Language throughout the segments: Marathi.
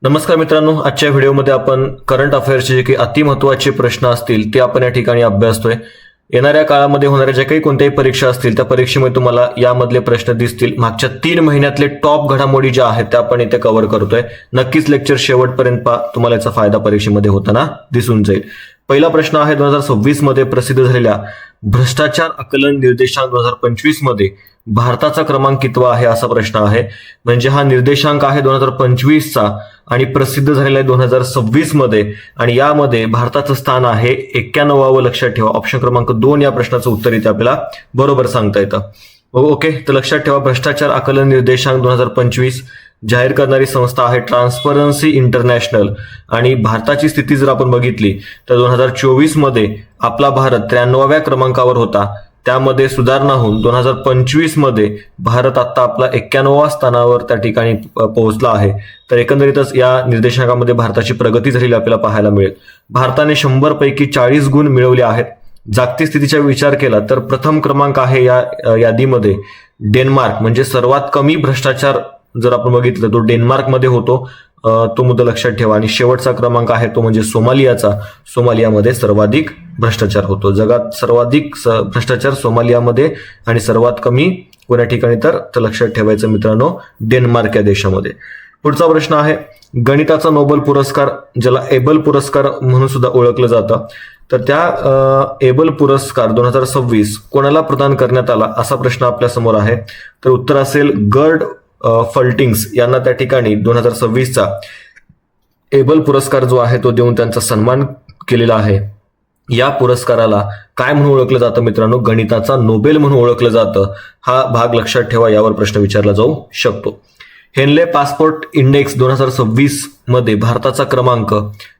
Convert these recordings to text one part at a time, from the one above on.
नमस्कार मित्रांनो, आजच्या व्हिडिओमध्ये आपण करंट अफेअर्सचे जे काही अतिमहत्वाचे प्रश्न असतील ते आपण या ठिकाणी अभ्यासतोय. येणाऱ्या काळामध्ये होणाऱ्या ज्या काही कोणत्याही परीक्षा असतील त्या परीक्षेमध्ये तुम्हाला यामधले प्रश्न दिसतील. मागच्या 3 महिन्यातले टॉप घडामोडी ज्या आहेत त्या आपण इथे कव्हर करतोय. नक्कीच लेक्चर शेवटपर्यंत पहा, तुम्हाला याचा फायदा परीक्षेमध्ये होताना दिसून जाईल. पहिला प्रश्न आहे 2026 मध्ये प्रसिद्ध झालेल्या भ्रष्टाचार आकलन निर्देशांक 2025 मध्ये भारताचा क्रमांक कितवा आहे असा प्रश्न आहे. म्हणजे हा निर्देशांक आहे 2025 चा आणि प्रसिद्ध झालेला आहे 2026 मध्ये आणि यामध्ये भारताचं स्थान आहे 91व. लक्षात ठेवा. ऑप्शन क्रमांक 2 या प्रश्नाचं उत्तर इथे आपल्याला बरोबर सांगता येतं. ओके, तर लक्षात ठेवा भ्रष्टाचार आकलन निर्देशांक 2025 जाहीर करणारी संस्था आहे ट्रान्सपरन्सी इंटरनॅशनल. आणि भारताची स्थिती जर आपण बघितली तर 2024 मध्ये आपला भारत 93व्या क्रमांकावर होता. त्यामध्ये सुधारणा होऊन 2025 मध्ये भारत आता आपला 91व्या स्थानावर त्या ठिकाणी पोहोचला आहे. तर एकंदरीतच या निर्देशांकामध्ये भारताची प्रगती झालेली आपल्याला पाहायला मिळेल. भारताने 100 पैकी 40 गुण मिळवले आहेत. जागतिक स्थितीचा विचार केला तर प्रथम क्रमांक आहे या यादीमध्ये डेन्मार्क. म्हणजे सर्वात कमी भ्रष्टाचार जर आपण बघितलं तो डेन्मार्कमध्ये होतो. तो मुद्दा लक्षात ठेवा. आणि शेवटचा क्रमांक आहे तो म्हणजे सोमालियाचा. सोमालियामध्ये सर्वाधिक भ्रष्टाचार होतो. जगात सर्वाधिक भ्रष्टाचार सोमालियामध्ये आणि सर्वात कमी कोण्या ठिकाणी तर लक्षात ठेवायचं मित्रांनो डेन्मार्क या देशामध्ये. पुढचा प्रश्न आहे गणिताचा नोबेल पुरस्कार ज्याला एबल पुरस्कार म्हणून सुद्धा ओळखलं जातं. तर त्या एबल पुरस्कार 2026 कोणाला प्रदान करण्यात आला असा प्रश्न आपल्या समोर आहे. तर उत्तर असेल गर्ड फल्टिंग्स यांना त्या ठिकाणी 2026 चा एबल पुरस्कार जो आहे तो देऊन त्यांचा सन्मान केलेला आहे. या पुरस्काराला काय म्हणून ओळखलं जातं मित्रांनो? गणिताचा नोबेल म्हणून ओळखलं जातं. हा भाग लक्षात ठेवा, यावर प्रश्न विचारला जाऊ शकतो. हेनले पासपोर्ट इंडेक्स 2026 मध्ये भारताचा क्रमांक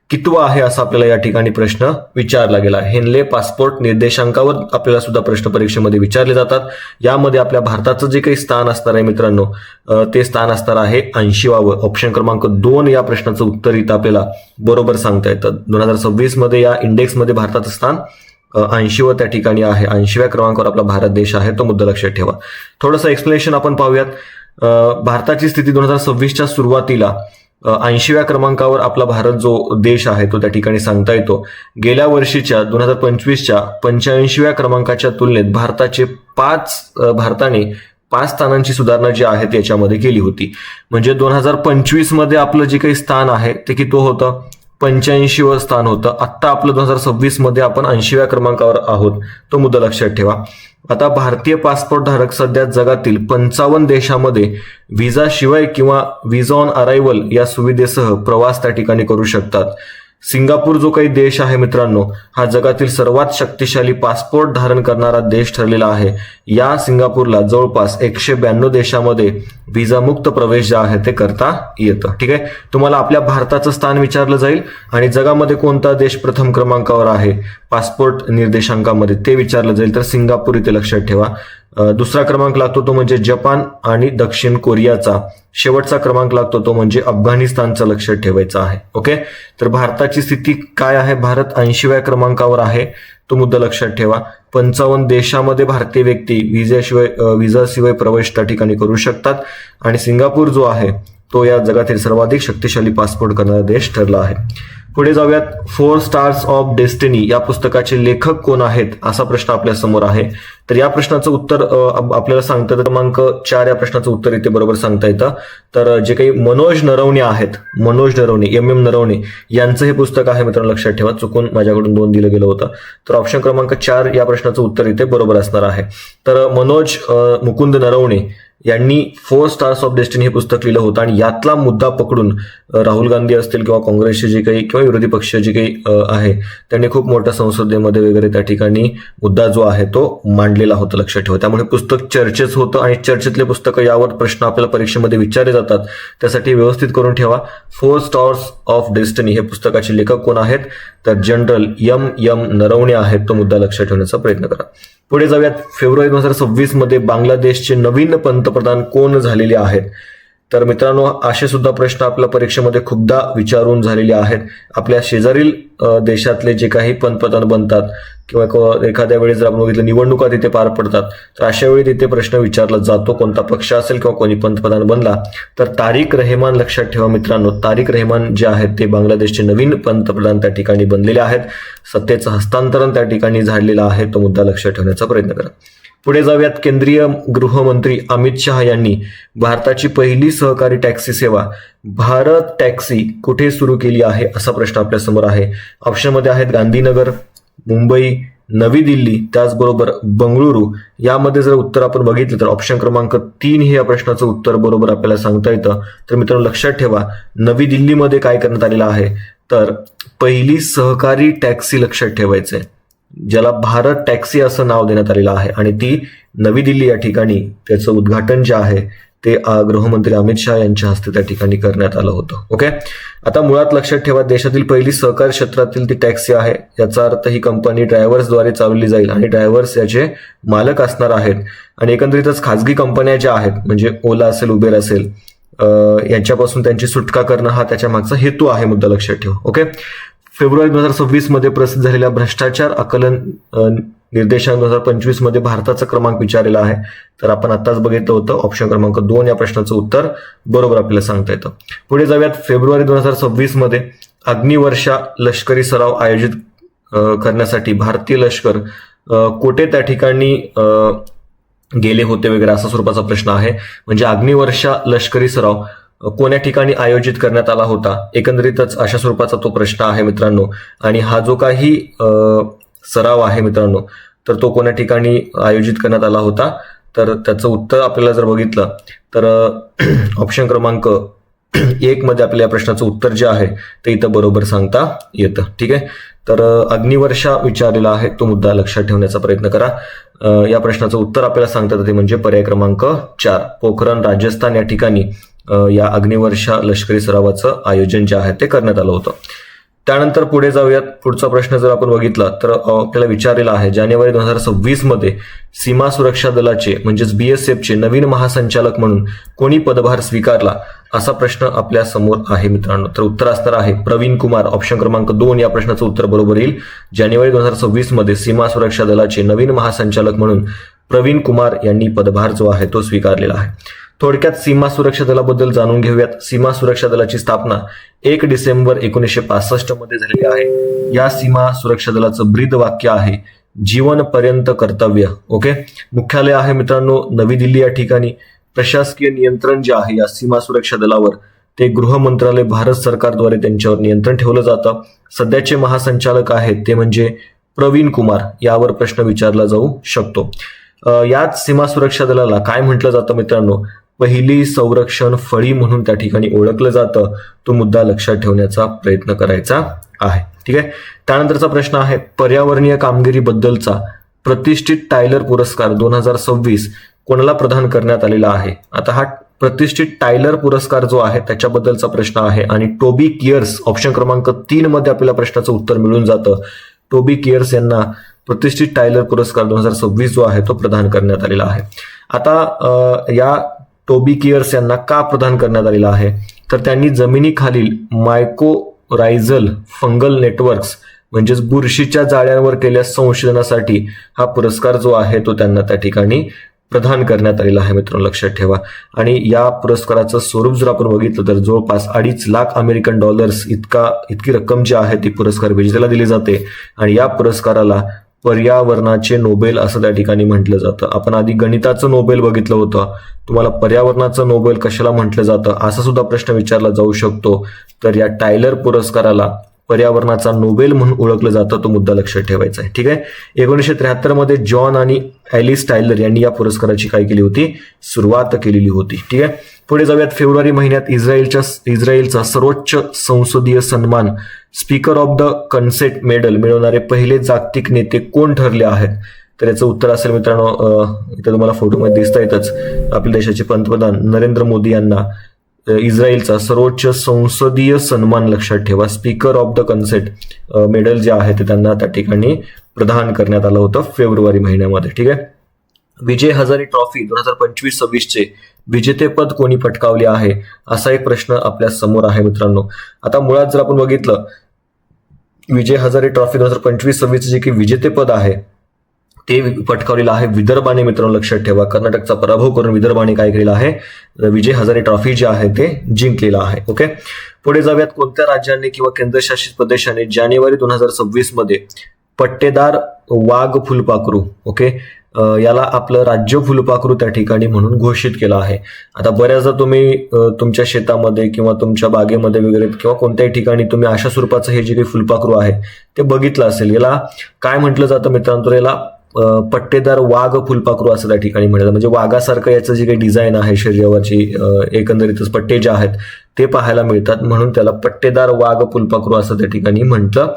कितवा आहे असा आपल्याला या ठिकाणी प्रश्न विचारला गेला. हेनले पासपोर्ट निर्देशांकावर आपल्याला सुद्धा प्रश्न परीक्षेमध्ये विचारले जातात. यामध्ये आपल्या भारताचं जे काही स्थान असणार आहे मित्रांनो ते स्थान असणार आहे 80वावं. ऑप्शन क्रमांक 2 या प्रश्नाचं उत्तर इथं आपल्याला बरोबर सांगता येतं. 2026 मध्ये या इंडेक्समध्ये भारताचं स्थान 80व त्या ठिकाणी आहे. 80व्या क्रमांकावर आपला भारत देश आहे. तो मुद्दा लक्षात ठेवा. थोडंसं एक्सप्लेनेशन आपण पाहूयात. भारताची स्थिती 2026च्या सुरुवातीला 80व्या क्रमांकावर आपला भारत जो देश आहे तो त्या ठिकाणी सांगता येतो. गेल्या वर्षीच्या 2025च्या 85व्या क्रमांकाच्या तुलनेत भारताने 5 स्थानांची सुधारणा जी आहे त्याच्यामध्ये केली होती. म्हणजे 2025 मध्ये आपलं जे काही स्थान आहे ते किती होतं? 85व स्थान होतं. आत्ता आपलं 2026 मध्ये आपण 80व्या क्रमांकावर आहोत. तो मुद्दा लक्षात ठेवा. आता भारतीय पासपोर्ट धारक सध्या जगातील 55 देशामध्ये व्हिसा शिवाय किंवा व्हिसा ऑन अरायव्हल या सुविधेसह प्रवास त्या ठिकाणी करू शकतात. सिंगापूर जो काही देश आहे मित्रांनो हा जगातील सर्वात शक्तिशाली पासपोर्ट धारण करणारा देश ठरलेला आहे. या सिंगापूरला जवळपास 192 देशामध्ये व्हिसा मुक्त प्रवेश जे आहे ते करता येतं. ठीक आहे, तुम्हाला आपल्या भारताचं स्थान विचारलं जाईल आणि जगामध्ये कोणता देश प्रथम क्रमांकावर आहे पासपोर्ट निर्देशांकामध्ये ते विचारलं जाईल. तर सिंगापूर इथे लक्षात ठेवा. दुसरा क्रमांक लागतो तो म्हणजे जपान आणि दक्षिण कोरियाचा. शेवटचा क्रमांक लागतो तो म्हणजे अफगाणिस्तानचा. लक्षात ठेवायचा आहे. ओके, तर भारताची स्थिती काय आहे? भारत 80व्या क्रमांकावर आहे. तो मुद्दा लक्षात ठेवा. 55 देशामध्ये भारतीय व्यक्ती व्हिसाशिवाय प्रवेश त्या ठिकाणी करू शकतात आणि सिंगापूर जो आहे तो या जगातील सर्वाधिक शक्तिशाली पासपोर्ट करणारा देश ठरला आहे. पुढे जाऊयात. 4 स्टार्स ऑफ डेस्टिनी या पुस्तकाचे लेखक कोण आहेत असा प्रश्न आपल्या समोर आहे. तर या प्रश्नाचं उत्तर आपल्याला सांगता येतं. क्रमांक 4 या प्रश्नाचं उत्तर इथे बरोबर सांगता येतं. तर जे काही मनोज नरवणे आहेत, मनोज नरवणे MM नरवणे यांचं हे पुस्तक आहे मित्रांनो. लक्षात ठेवा, चुकून माझ्याकडून 2 दिलं गेलं होतं. तर ऑप्शन क्रमांक 4 या प्रश्नाचं उत्तर इथे बरोबर असणार आहे. तर मनोज मुकुंद नरवणे यांनी 4 स्टार्स ऑफ डेस्टिनी हे पुस्तक लिहिलं होतं आणि यातला मुद्दा पकडून राहुल गांधी असतील किंवा काँग्रेसचे जे काही किंवा विरोधी पक्ष जे काही आहे त्यांनी खूप मोठ्या संसदेमध्ये वगैरे त्या ठिकाणी मुद्दा जो आहे तो मांडलेला होता. लक्षात ठेवा. त्यामुळे पुस्तक चर्चेच होतं आणि चर्चेतले पुस्तकं यावर प्रश्न आपल्याला परीक्षेमध्ये विचारले जातात. त्यासाठी व्यवस्थित करून ठेवा. 4 स्टार्स ऑफ डेस्टिनी हे पुस्तकाचे लेखक कोण आहेत? तर जनरल MM नरवणे आहेत. तो मुद्दा लक्षात ठेवण्याचा प्रयत्न करा. पुढे जाऊयात. फेब्रुवारी 2026 मध्ये बांगलादेशचे नवीन पंतप्रधान कोण झालेले आहेत? तर मित्रांनो, असे सुद्धा प्रश्न आपल्या परीक्षेमध्ये खूपदा विचारून झालेले आहेत. आपल्या शेजारील देशातले जे काही पंतप्रधान बनतात किंवा एखाद्या वेळेस जर आपण बघितलं निवडणुका तिथे पार पडतात, तर अशा वेळी तिथे प्रश्न विचारला जातो, कोणता पक्ष असेल किंवा कोणी पंतप्रधान बनला तर तारिक रहमान लक्षात ठेवा मित्रांनो. तारिक रहमान जे आहेत ते बांगलादेशचे नवीन पंतप्रधान त्या ठिकाणी बनलेले आहेत. सत्तेचं हस्तांतरण त्या ठिकाणी झालेलं आहे, तो मुद्दा लक्षात ठेवण्याचा प्रयत्न करा. पुढे जाऊयात. केंद्रीय गृहमंत्री अमित शहा यांनी भारताची पहिली सहकारी टॅक्सी सेवा भारत टॅक्सी कुठे सुरू केली आहे, असा प्रश्न आपल्या समोर आहे. ऑप्शनमध्ये आहेत गांधीनगर, मुंबई, नवी दिल्ली, त्याचबरोबर बंगळुरू. यामध्ये जर उत्तर आपण बघितलं तर ऑप्शन क्रमांक 3 हे या प्रश्नाचं उत्तर बरोबर आपल्याला सांगता येतं. तर मित्रांनो लक्षात ठेवा, नवी दिल्लीमध्ये काय करण्यात आलेलं आहे, तर पहिली सहकारी टॅक्सी लक्षात ठेवायचंय, ज्याला भारत टॅक्सी असं नाव देण्यात आलेलं आहे आणि ती नवी दिल्ली या ठिकाणी त्याचं उद्घाटन जे आहे ते गृहमंत्री अमित शहा यांच्या हस्ते त्या ठिकाणी करण्यात आलं होतं. ओके, आता मुळात लक्षात ठेवा, देशातील पहिली सहकारी क्षेत्रातील ती टॅक्सी आहे. याचा अर्थ ही कंपनी ड्रायव्हर्सद्वारे चालवली जाईल आणि ड्रायव्हर्स याचे मालक असणार आहेत. आणि एकंदरीतच खाजगी कंपन्या ज्या आहेत, म्हणजे ओला असेल, उबेर असेल, यांच्यापासून त्यांची सुटका करणं हा त्याच्या मागचा हेतू आहे, मुद्दा लक्षात ठेवा. ओके, फेब्रुवारी 2026 मध्ये प्रसिद्ध झालेल्या भ्रष्टाचार आकलन निर्देशांक 2025 मध्ये भारताचा क्रमांक विचारलेला आहे. तर आपण आताच बघितलं होतं, ऑप्शन क्रमांक 2 या प्रश्नाचं उत्तर बरोबर आपल्याला सांगता येतं. पुढे जाऊयात. फेब्रुवारी 2026 मध्ये अग्निवर्षा लष्करी सराव आयोजित करण्यासाठी भारतीय लष्कर कोठे त्या ठिकाणी गेले होते वगैरे असा स्वरूपाचा प्रश्न आहे. म्हणजे अग्निवर्षा लष्करी सराव कोण्या ठिकाणी आयोजित करण्यात आला होता, एकंदरीतच अशा स्वरूपाचा तो प्रश्न आहे मित्रांनो. आणि हा जो काही सराव आहे मित्रांनो, तर तो कोण्या ठिकाणी आयोजित करण्यात आला होता, तर त्याचं उत्तर आपल्याला जर बघितलं तर ऑप्शन क्रमांक 1 मध्ये आपल्या या प्रश्नाचं उत्तर जे आहे ते इथं बरोबर सांगता येतं. ठीक आहे, तर अग्निवर्षा विचारलेला आहे, तो मुद्दा लक्षात ठेवण्याचा प्रयत्न करा. या प्रश्नाचं उत्तर आपल्याला सांगता येतं ते म्हणजे पर्याय क्रमांक 4 पोखरण राजस्थान या ठिकाणी या अग्निवर्षा लष्करी सरावाचं आयोजन जे आहे ते करण्यात आलं होतं. त्यानंतर पुढे जाऊयात. पुढचा प्रश्न जर आपण बघितला तर आपल्याला विचारलेला आहे, जानेवारी 2026 मध्ये सीमा सुरक्षा दलाचे म्हणजेच BSFचे नवीन महासंचालक म्हणून कोणी पदभार स्वीकारला, असा प्रश्न आपल्या समोर आहे मित्रांनो. तर उत्तर असणार आहे प्रवीण कुमार. ऑप्शन क्रमांक 2 या प्रश्नाचं उत्तर बरोबर येईल. जानेवारी 2026 मध्ये सीमा सुरक्षा दलाचे नवीन महासंचालक म्हणून प्रवीण कुमार यांनी पदभार जो आहे तो स्वीकारलेला आहे. थोडक्यात सीमा सुरक्षा दलाबद्दल जाणून घेऊयात. सीमा सुरक्षा दलाची स्थापना 1 डिसेंबर 1965 मध्ये झालेली आहे. या सीमा सुरक्षा दलाचं ब्रीद वाक्य आहे जीवनपर्यंत कर्तव्य. ओके, मुख्यालय आहे मित्रांनो नवी दिल्ली या ठिकाणी. प्रशासकीय नियंत्रण जे आहे या सीमा सुरक्षा दलावर ते गृह मंत्रालय भारत सरकारद्वारे त्यांच्यावर नियंत्रण ठेवलं जातं. सध्याचे महासंचालक आहेत ते म्हणजे प्रवीण कुमार. यावर प्रश्न विचारला जाऊ शकतो. याच सीमा सुरक्षा दलाला काय म्हटलं जातं मित्रांनो, पहिली संरक्षण फळी म्हणून त्या ठिकाणी ओळखलं जातं. तो मुद्दा लक्षात ठेवण्याचा प्रयत्न करायचा आहे. ठीक आहे, त्यानंतरचा प्रश्न आहे पर्यावरणीय कामगिरीबद्दलचा प्रतिष्ठित टायलर पुरस्कार 2026 कोणाला प्रदान करण्यात आलेला आहे. आता हा प्रतिष्ठित टायलर पुरस्कार जो आहे त्याच्याबद्दलचा प्रश्न आहे आणि टोबी कियर्स ऑप्शन क्रमांक 3 मध्ये आपल्याला प्रश्नाचं उत्तर मिळून जातं. टोबी कियर्स यांना प्रतिष्ठित टायलर पुरस्कार 2026 जो आहे तो प्रदान करण्यात आलेला आहे. आता या टोबी कियर्स यांना का प्रदान करण्यात आलेला आहे, तर त्यांनी जमिनीखालील मायकोरायझल फंगल नेटवर्क्स म्हणजेच बुरशीच्या जाळ्यांवर केलेल्या संशोधनासाठी हा पुरस्कार जो आहे तो त्यांना त्या ठिकाणी प्रदान करण्यात आलेला आहे मित्रांनो, लक्षात ठेवा. आणि या पुरस्काराचं स्वरूप जर आपण बघितलं तर जवळपास $2.5 लाख इतकी रक्कम जी आहे ती पुरस्कार विजेत्याला दिली जाते. आणि या पुरस्काराला पर्यावरणाचे नोबेल असं त्या ठिकाणी म्हटलं जातं. आपण आधी गणिताचं नोबेल बघितलं होतं, तुम्हाला पर्यावरणाचं नोबेल कशाला म्हटलं जातं असा सुद्धा प्रश्न विचारला जाऊ शकतो. तर या टायलर पुरस्काराला पर्यावरणाचा नोबेल म्हणून ओळखलं जातं, तो मुद्दा लक्षात ठेवायचा आहे. ठीक आहे, 1973 मध्ये जॉन आणि ॲलिस टायलर यांनी या पुरस्काराची काय केली होती, सुरुवात केलेली होती. ठीक आहे, पुढे जाऊयात. फेब्रुवारी महिन्यात इस्रायलचा सर्वोच्च संसदीय सन्मान स्पीकर ऑफ द कन्सेट मेडल मिळवणारे पहिले जागतिक नेते कोण ठरले आहेत. तर याचं उत्तर असेल मित्रांनो, इथं तुम्हाला फोटोमध्ये दिसता येतच, आपल्या देशाचे पंतप्रधान नरेंद्र मोदी यांना इस्रायलचा सर्वोच्च संसदीय सन्मान लक्षात ठेवा स्पीकर ऑफ द कन्सेट मेडल जे आहे ते त्यांना त्या ठिकाणी प्रदान करण्यात आलं होतं फेब्रुवारी महिन्यामध्ये. ठीक आहे, विजय हजारे ट्रॉफी 2025-26 चे विजेतेपद कोणी पटकावले आहे, असा एक प्रश्न आपल्या समोर आहे मित्रांनो. आता मुळात जर आपण बघितलं, विजय हजारे ट्रॉफी 2025-26 जे की विजेतेपद आहे ते पटकावलेलं आहे विदर्भाने. मित्रांनो लक्षात ठेवा, कर्नाटकचा पराभव करून विदर्भाने काय केलेलं आहे, विजय हजारे ट्रॉफी जे आहे ते जिंकलेलं आहे. ओके, पुढे जाऊयात. कोणत्या राज्याने किंवा केंद्रशासित प्रदेशाने जानेवारी 2026 मध्ये पट्टेदार वाघ फुलपाखरू, ओके, याला आपलं राज्य फुलपाखरू त्या ठिकाणी म्हणून घोषित केलं आहे. आता बऱ्याचदा तुम्ही तुमच्या शेतामध्ये किंवा तुमच्या बागेमध्ये वगैरे किंवा कोणत्याही ठिकाणी तुम्ही अशा स्वरूपाचं हे जे काही फुलपाखरू आहे ते बघितलं असेल. याला काय म्हटलं जातं मित्रांनो, याला पट्टेदार वाघ फुलपाखरू असं त्या ठिकाणी म्हणतात. म्हणजे वाघासारखं याचं जे काही डिझाईन आहे शरीरावरची, एकंदरीतच पट्टे जे आहेत ते पाहायला मिळतात, म्हणून त्याला पट्टेदार वाघ फुलपाखरू असं त्या ठिकाणी म्हटलं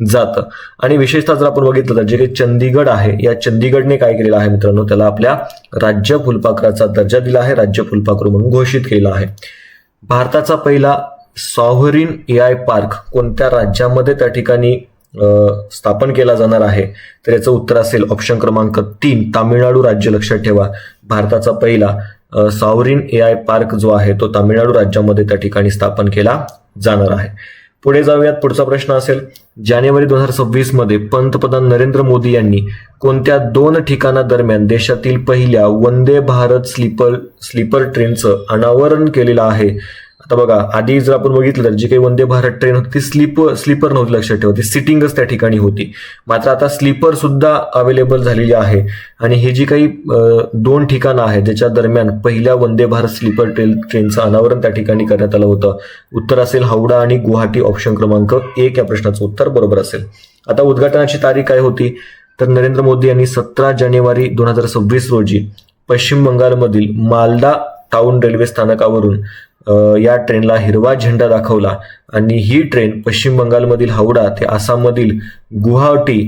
जातं. आणि विशेषतः जर आपण बघितलं तर जे काही चंदीगड आहे, या चंदीगडने काय केलेलं आहे मित्रांनो, त्याला आपल्या राज्य फुलपाखराचा दर्जा दिला आहे, राज्य फुलपाखरू म्हणून घोषित केला आहे. भारताचा पहिला सॉव्हरीन AI पार्क कोणत्या राज्यामध्ये त्या ठिकाणी स्थापन केला जाणार आहे, तर याचं उत्तर असेल ऑप्शन क्रमांक 3 तामिळनाडू राज्य. लक्षात ठेवा, भारताचा पहिला सॉव्हरीन AI पार्क जो आहे तो तामिळनाडू राज्यामध्ये त्या ठिकाणी स्थापन केला जाणार आहे. पुढे जाऊयात. पुढचा प्रश्न असेल, जानेवारी 2026 मध्ये पंतप्रधान नरेंद्र मोदी यांनी कोणत्या 2 ठिकाणादरम्यान देशातील पहिल्या वंदे भारत स्लीपर ट्रेनचं अनावरण केलेलं आहे. आता बघा, आधी जर आपण बघितलं तर जी काही वंदे भारत ट्रेन होती ती स्लीपर नव्हती, लक्षात ठेवा, ती सिटिंगच त्या ठिकाणी होती. मात्र आता स्लीपर सुद्धा अवेलेबल झालेली आहे. आणि हे जी काही 2 ठिकाणं आहेत ज्याच्या दरम्यान पहिल्या वंदे भारत स्लीपर ट्रेनचं अनावरण त्या ठिकाणी करण्यात आलं होतं, उत्तर असेल हावडा आणि गुवाहाटी. ऑप्शन क्रमांक 1 या प्रश्नाचं उत्तर बरोबर असेल. आता उद्घाटनाची तारीख काय होती, तर नरेंद्र मोदी यांनी 17 जानेवारी 2026 रोजी पश्चिम बंगालमधील मालदा टाउन रेल्वे स्थानकावरून या ट्रेनला हिरवा झेंडा दाखवला. आणि ही ट्रेन पश्चिम बंगालमधील हावडा ते आसाममधील गुवाहाटी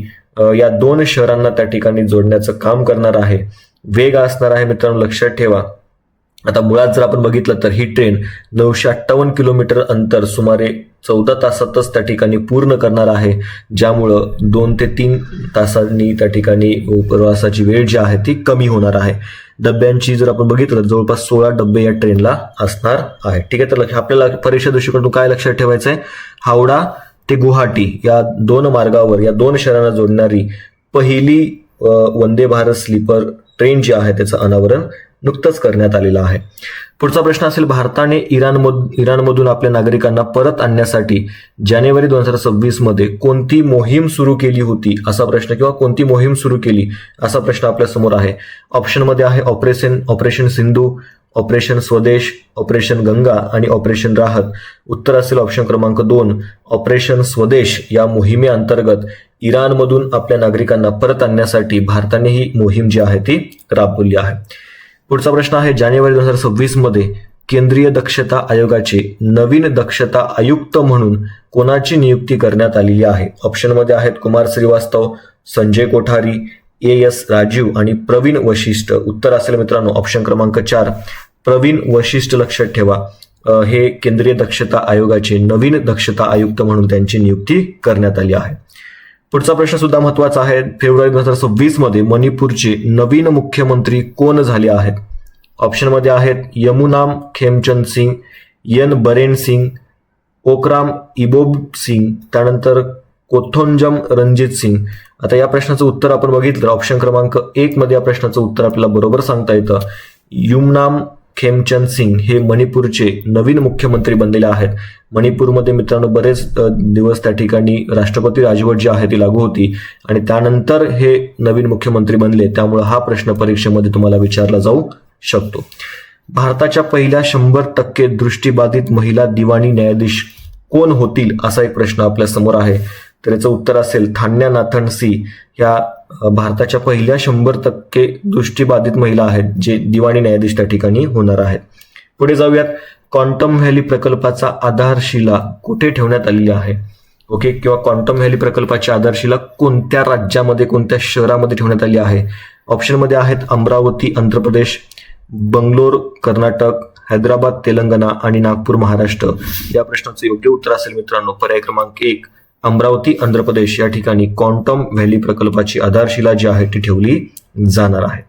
या 2 शहरांना त्या ठिकाणी जोडण्याचं काम करणार आहे. वेग असणार आहे मित्रांनो, लक्षात ठेवा. आता मुळात जर आपण बघितलं तर ही ट्रेन 958 किलोमीटर अंतर सुमारे 14 तासातच त्या ठिकाणी पूर्ण करणार आहे, ज्यामुळं 2 ते 3 तासांनी त्या ठिकाणी प्रवासाची वेळ जी आहे ती कमी होणार आहे. डब्यांची जर आपण बघितलं तर जवळपास 16 डब्बे या ट्रेनला असणार आहे. ठीक आहे, तर आपल्याला परीक्षा दृष्टिकोनातून काय लक्षात ठेवायचं आहे, हावडा ते गुवाहाटी या 2 मार्गावर या 2 शहरांना जोडणारी पहिली वंदे भारत स्लीपर ट्रेन जी आहे त्याचं अनावरण नुकतंच करण्यात आलेलं आहे. पुढचा प्रश्न असेल, भारताने इराणमधून आपल्या नागरिकांना परत आणण्यासाठी जानेवारी 2026 मध्ये कोणती मोहीम सुरू केली होती, असा प्रश्न, किंवा कोणती मोहीम सुरू केली असा प्रश्न आपल्या समोर आहे. ऑप्शनमध्ये आहे ऑपरेशन सिंधू, ऑपरेशन स्वदेश, ऑपरेशन गंगा आणि ऑपरेशन राहत. उत्तर असेल ऑप्शन क्रमांक 2 ऑपरेशन स्वदेश. या मोहिमेअंतर्गत इराणमधून आपल्या नागरिकांना परत आणण्यासाठी भारताने ही मोहीम जी आहे ती राबवली आहे. पुढचा प्रश्न आहे, जानेवारी 2026 मध्ये केंद्रीय दक्षता आयोगाचे नवीन दक्षता आयुक्त म्हणून कोणाची नियुक्ती करण्यात आलेली आहे. ऑप्शनमध्ये आहेत कुमार श्रीवास्तव, संजय कोठारी, AS राजीव आणि प्रवीण वशिष्ठ. उत्तर असेल मित्रांनो ऑप्शन क्रमांक 4 प्रवीण वशिष्ठ. लक्षात ठेवा, हे केंद्रीय दक्षता आयोगाचे नवीन दक्षता आयुक्त म्हणून त्यांची नियुक्ती करण्यात आली आहे. पुढचा प्रश्न सुद्धा महत्वाचा आहे, फेब्रुवारी 2026 मध्ये मणिपूरचे नवीन मुख्यमंत्री कोण झाले आहेत. ऑप्शनमध्ये आहेत यमुनाम खेमचंद सिंग, N बरेन सिंग, ओकराम इबोब सिंग, त्यानंतर कोथोंजम रणजित सिंग. आता या प्रश्नाचं उत्तर आपण बघितलं ऑप्शन क्रमांक 1 मध्ये या प्रश्नाचं उत्तर आपल्याला बरोबर सांगता येतं. युमनाम खेमचंद सिंग हे मणिपूरचे नवीन मुख्यमंत्री बनलेले आहेत. मणिपूरमध्ये मित्रांनो बरेच दिवस त्या ठिकाणी राष्ट्रपती राजवट जी आहे ती लागू होती आणि त्यानंतर हे नवीन मुख्यमंत्री बनले, त्यामुळे हा प्रश्न परीक्षेमध्ये तुम्हाला विचारला जाऊ शकतो. भारताच्या पहिल्या 100% दृष्टीबाधित महिला दिवाणी न्यायाधीश कोण होतील असा एक प्रश्न आपल्या समोर आहे. तर याचं उत्तर असेल थान्या नाथन सी. ह्या भारताच्या पहिल्या 100% दृष्टीबाधित महिला आहेत जे दिवाणी न्यायाधीश त्या ठिकाणी होणार आहेत. पुढे जाऊयात, क्वांटम व्हॅली प्रकल्पाचा आधारशिला कुठे ठेवण्यात आलेली आहे. ओके, किंवा क्वांटम व्हॅली प्रकल्पाची आधारशिला कोणत्या राज्यामध्ये कोणत्या शहरामध्ये ठेवण्यात आली आहे. ऑप्शनमध्ये आहेत अमरावती आंध्र प्रदेश, बंगलोर कर्नाटक, हैदराबाद तेलंगणा आणि नागपूर महाराष्ट्र. या प्रश्नाचं योग्य उत्तर असेल मित्रांनो पर्याय क्रमांक 1 अमरावती आंध्र प्रदेश या ठिकाणी क्वांटम व्हॅली प्रकल्पाची आधारशिला जी आहे ती ठेवली जाणार आहे.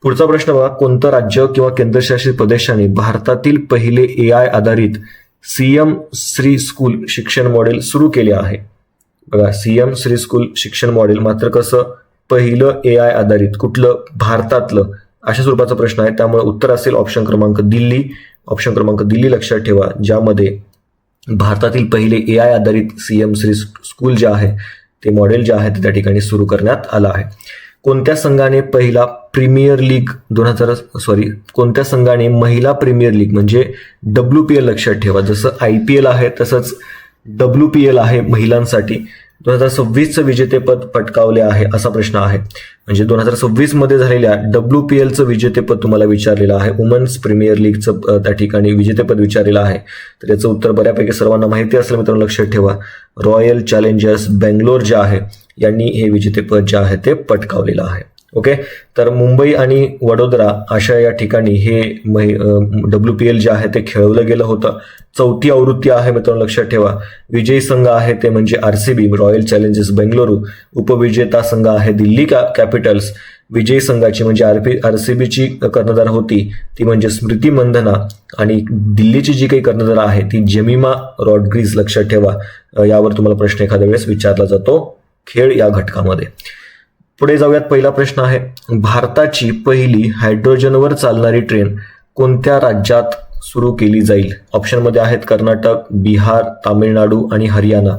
पुढचा प्रश्न बघा, कोणतं राज्य किंवा केंद्रशासित प्रदेशाने भारतातील पहिले AI आधारित सीएम श्री स्कूल शिक्षण मॉडेल सुरू केले आहे? बघा, सीएम श्री स्कूल शिक्षण मॉडेल मात्र कसं, पहिलं AI आधारित कुठलं, भारतातलं, अशा स्वरूपाचा प्रश्न आहे. त्यामुळे उत्तर असेल ऑप्शन क्रमांक दिल्ली. ऑप्शन क्रमांक दिल्ली लक्षात ठेवा, ज्यामध्ये भारतातील पहिले AI आधारित सीएम श्री स्कूल जे आहे ते मॉडेल जे आहे ते त्या ठिकाणी सुरू करण्यात आलं आहे. कोणत्या संघाने पहिला प्रीमियर लीग कोणत्या संघाने महिला प्रीमियर लीग म्हणजे WPL लक्षात ठेवा, जसं IPL आहे तसंच WPL आहे महिलांसाठी, 2026चं विजेतेपद पटकावले आहे असा प्रश्न आहे. म्हणजे 2026 मध्ये झालेल्या WPLचं विजेतेपद तुम्हाला विचारलेलं आहे, वुमन्स प्रीमियर लीगचं त्या ठिकाणी विजेतेपद विचारलेलं आहे. तर याचं उत्तर बऱ्यापैकी सर्वांना माहिती असलं मित्रांनो, लक्षात ठेवा, रॉयल चॅलेंजर्स बेंगलोर जे आहे यांनी हे विजेतेपद जे आहे ते पटकावलेलं आहे. ओके, तर मुंबई आणि वडोदरा अशा या ठिकाणी हे WPL जे आहे ते खेळवलं गेलं होतं. 4थी आवृत्ती आहे मित्रांनो, लक्षात ठेवा. विजयी संघ आहे ते म्हणजे RCB रॉयल चॅलेंजर्स बेंगलोरू. उपविजेता संघ आहे दिल्ली कॅपिटल्स. विजयी संघाची म्हणजे RCBची कर्णधार होती ती म्हणजे स्मृती मंधना, आणि दिल्लीची जी काही कर्णधार आहे ती जेमिमा रॉड्रिग्ज. लक्षात ठेवा, यावर तुम्हाला प्रश्न एखाद्या वेळेस विचारला जातो खेळ या घटकामध्ये. पुढे जाऊयात. पहिला प्रश्न आहे, भारताची पहिली हायड्रोजनवर चालणारी ट्रेन कोणत्या राज्यात सुरू केली जाईल? ऑप्शनमध्ये आहेत कर्नाटक, बिहार, तामिळनाडू आणि हरियाणा.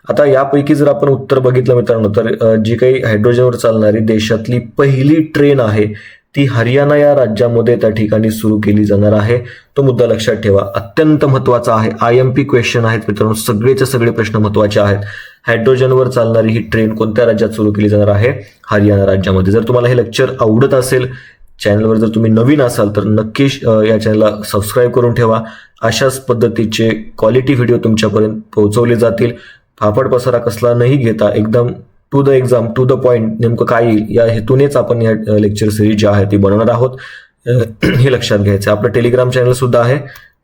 आता यापैकी जर आपण उत्तर बघितलं मित्रांनो, तर जी काही हायड्रोजनवर चालणारी देशातली पहिली ट्रेन आहे ती हरियाणा या राज्यामध्ये त्या ठिकाणी सुरू केली जाणार आहे. तो मुद्दा लक्षात ठेवा, अत्यंत महत्वाचा आहे. IMP क्वेश्चन आहेत मित्रांनो, सगळेचे सगळे प्रश्न महत्वाचे आहेत. हायड्रोजनवर चालणारी ही ट्रेन कोणत्या राज्यात सुरू केली जाणार आहे? हरियाणा राज्यामध्ये. जर तुम्हाला हे लेक्चर आवडत असेल, चॅनलवर जर तुम्ही नवीन असाल तर नक्की या चॅनलला सबस्क्राईब करून ठेवा. अशाच पद्धतीचे क्वालिटी व्हिडिओ तुमच्यापर्यंत पोहोचवले जातील. फाफड पसारा कसला नाही घेता, एकदम to the exam, to the point, नेमकं काय येईल या हेतूनेच आपण या लेक्चर सिरीज जी आहे ती बनवणार आहोत. हे लक्षात घ्यायचं. आपलं टेलिग्राम चॅनल सुद्धा आहे,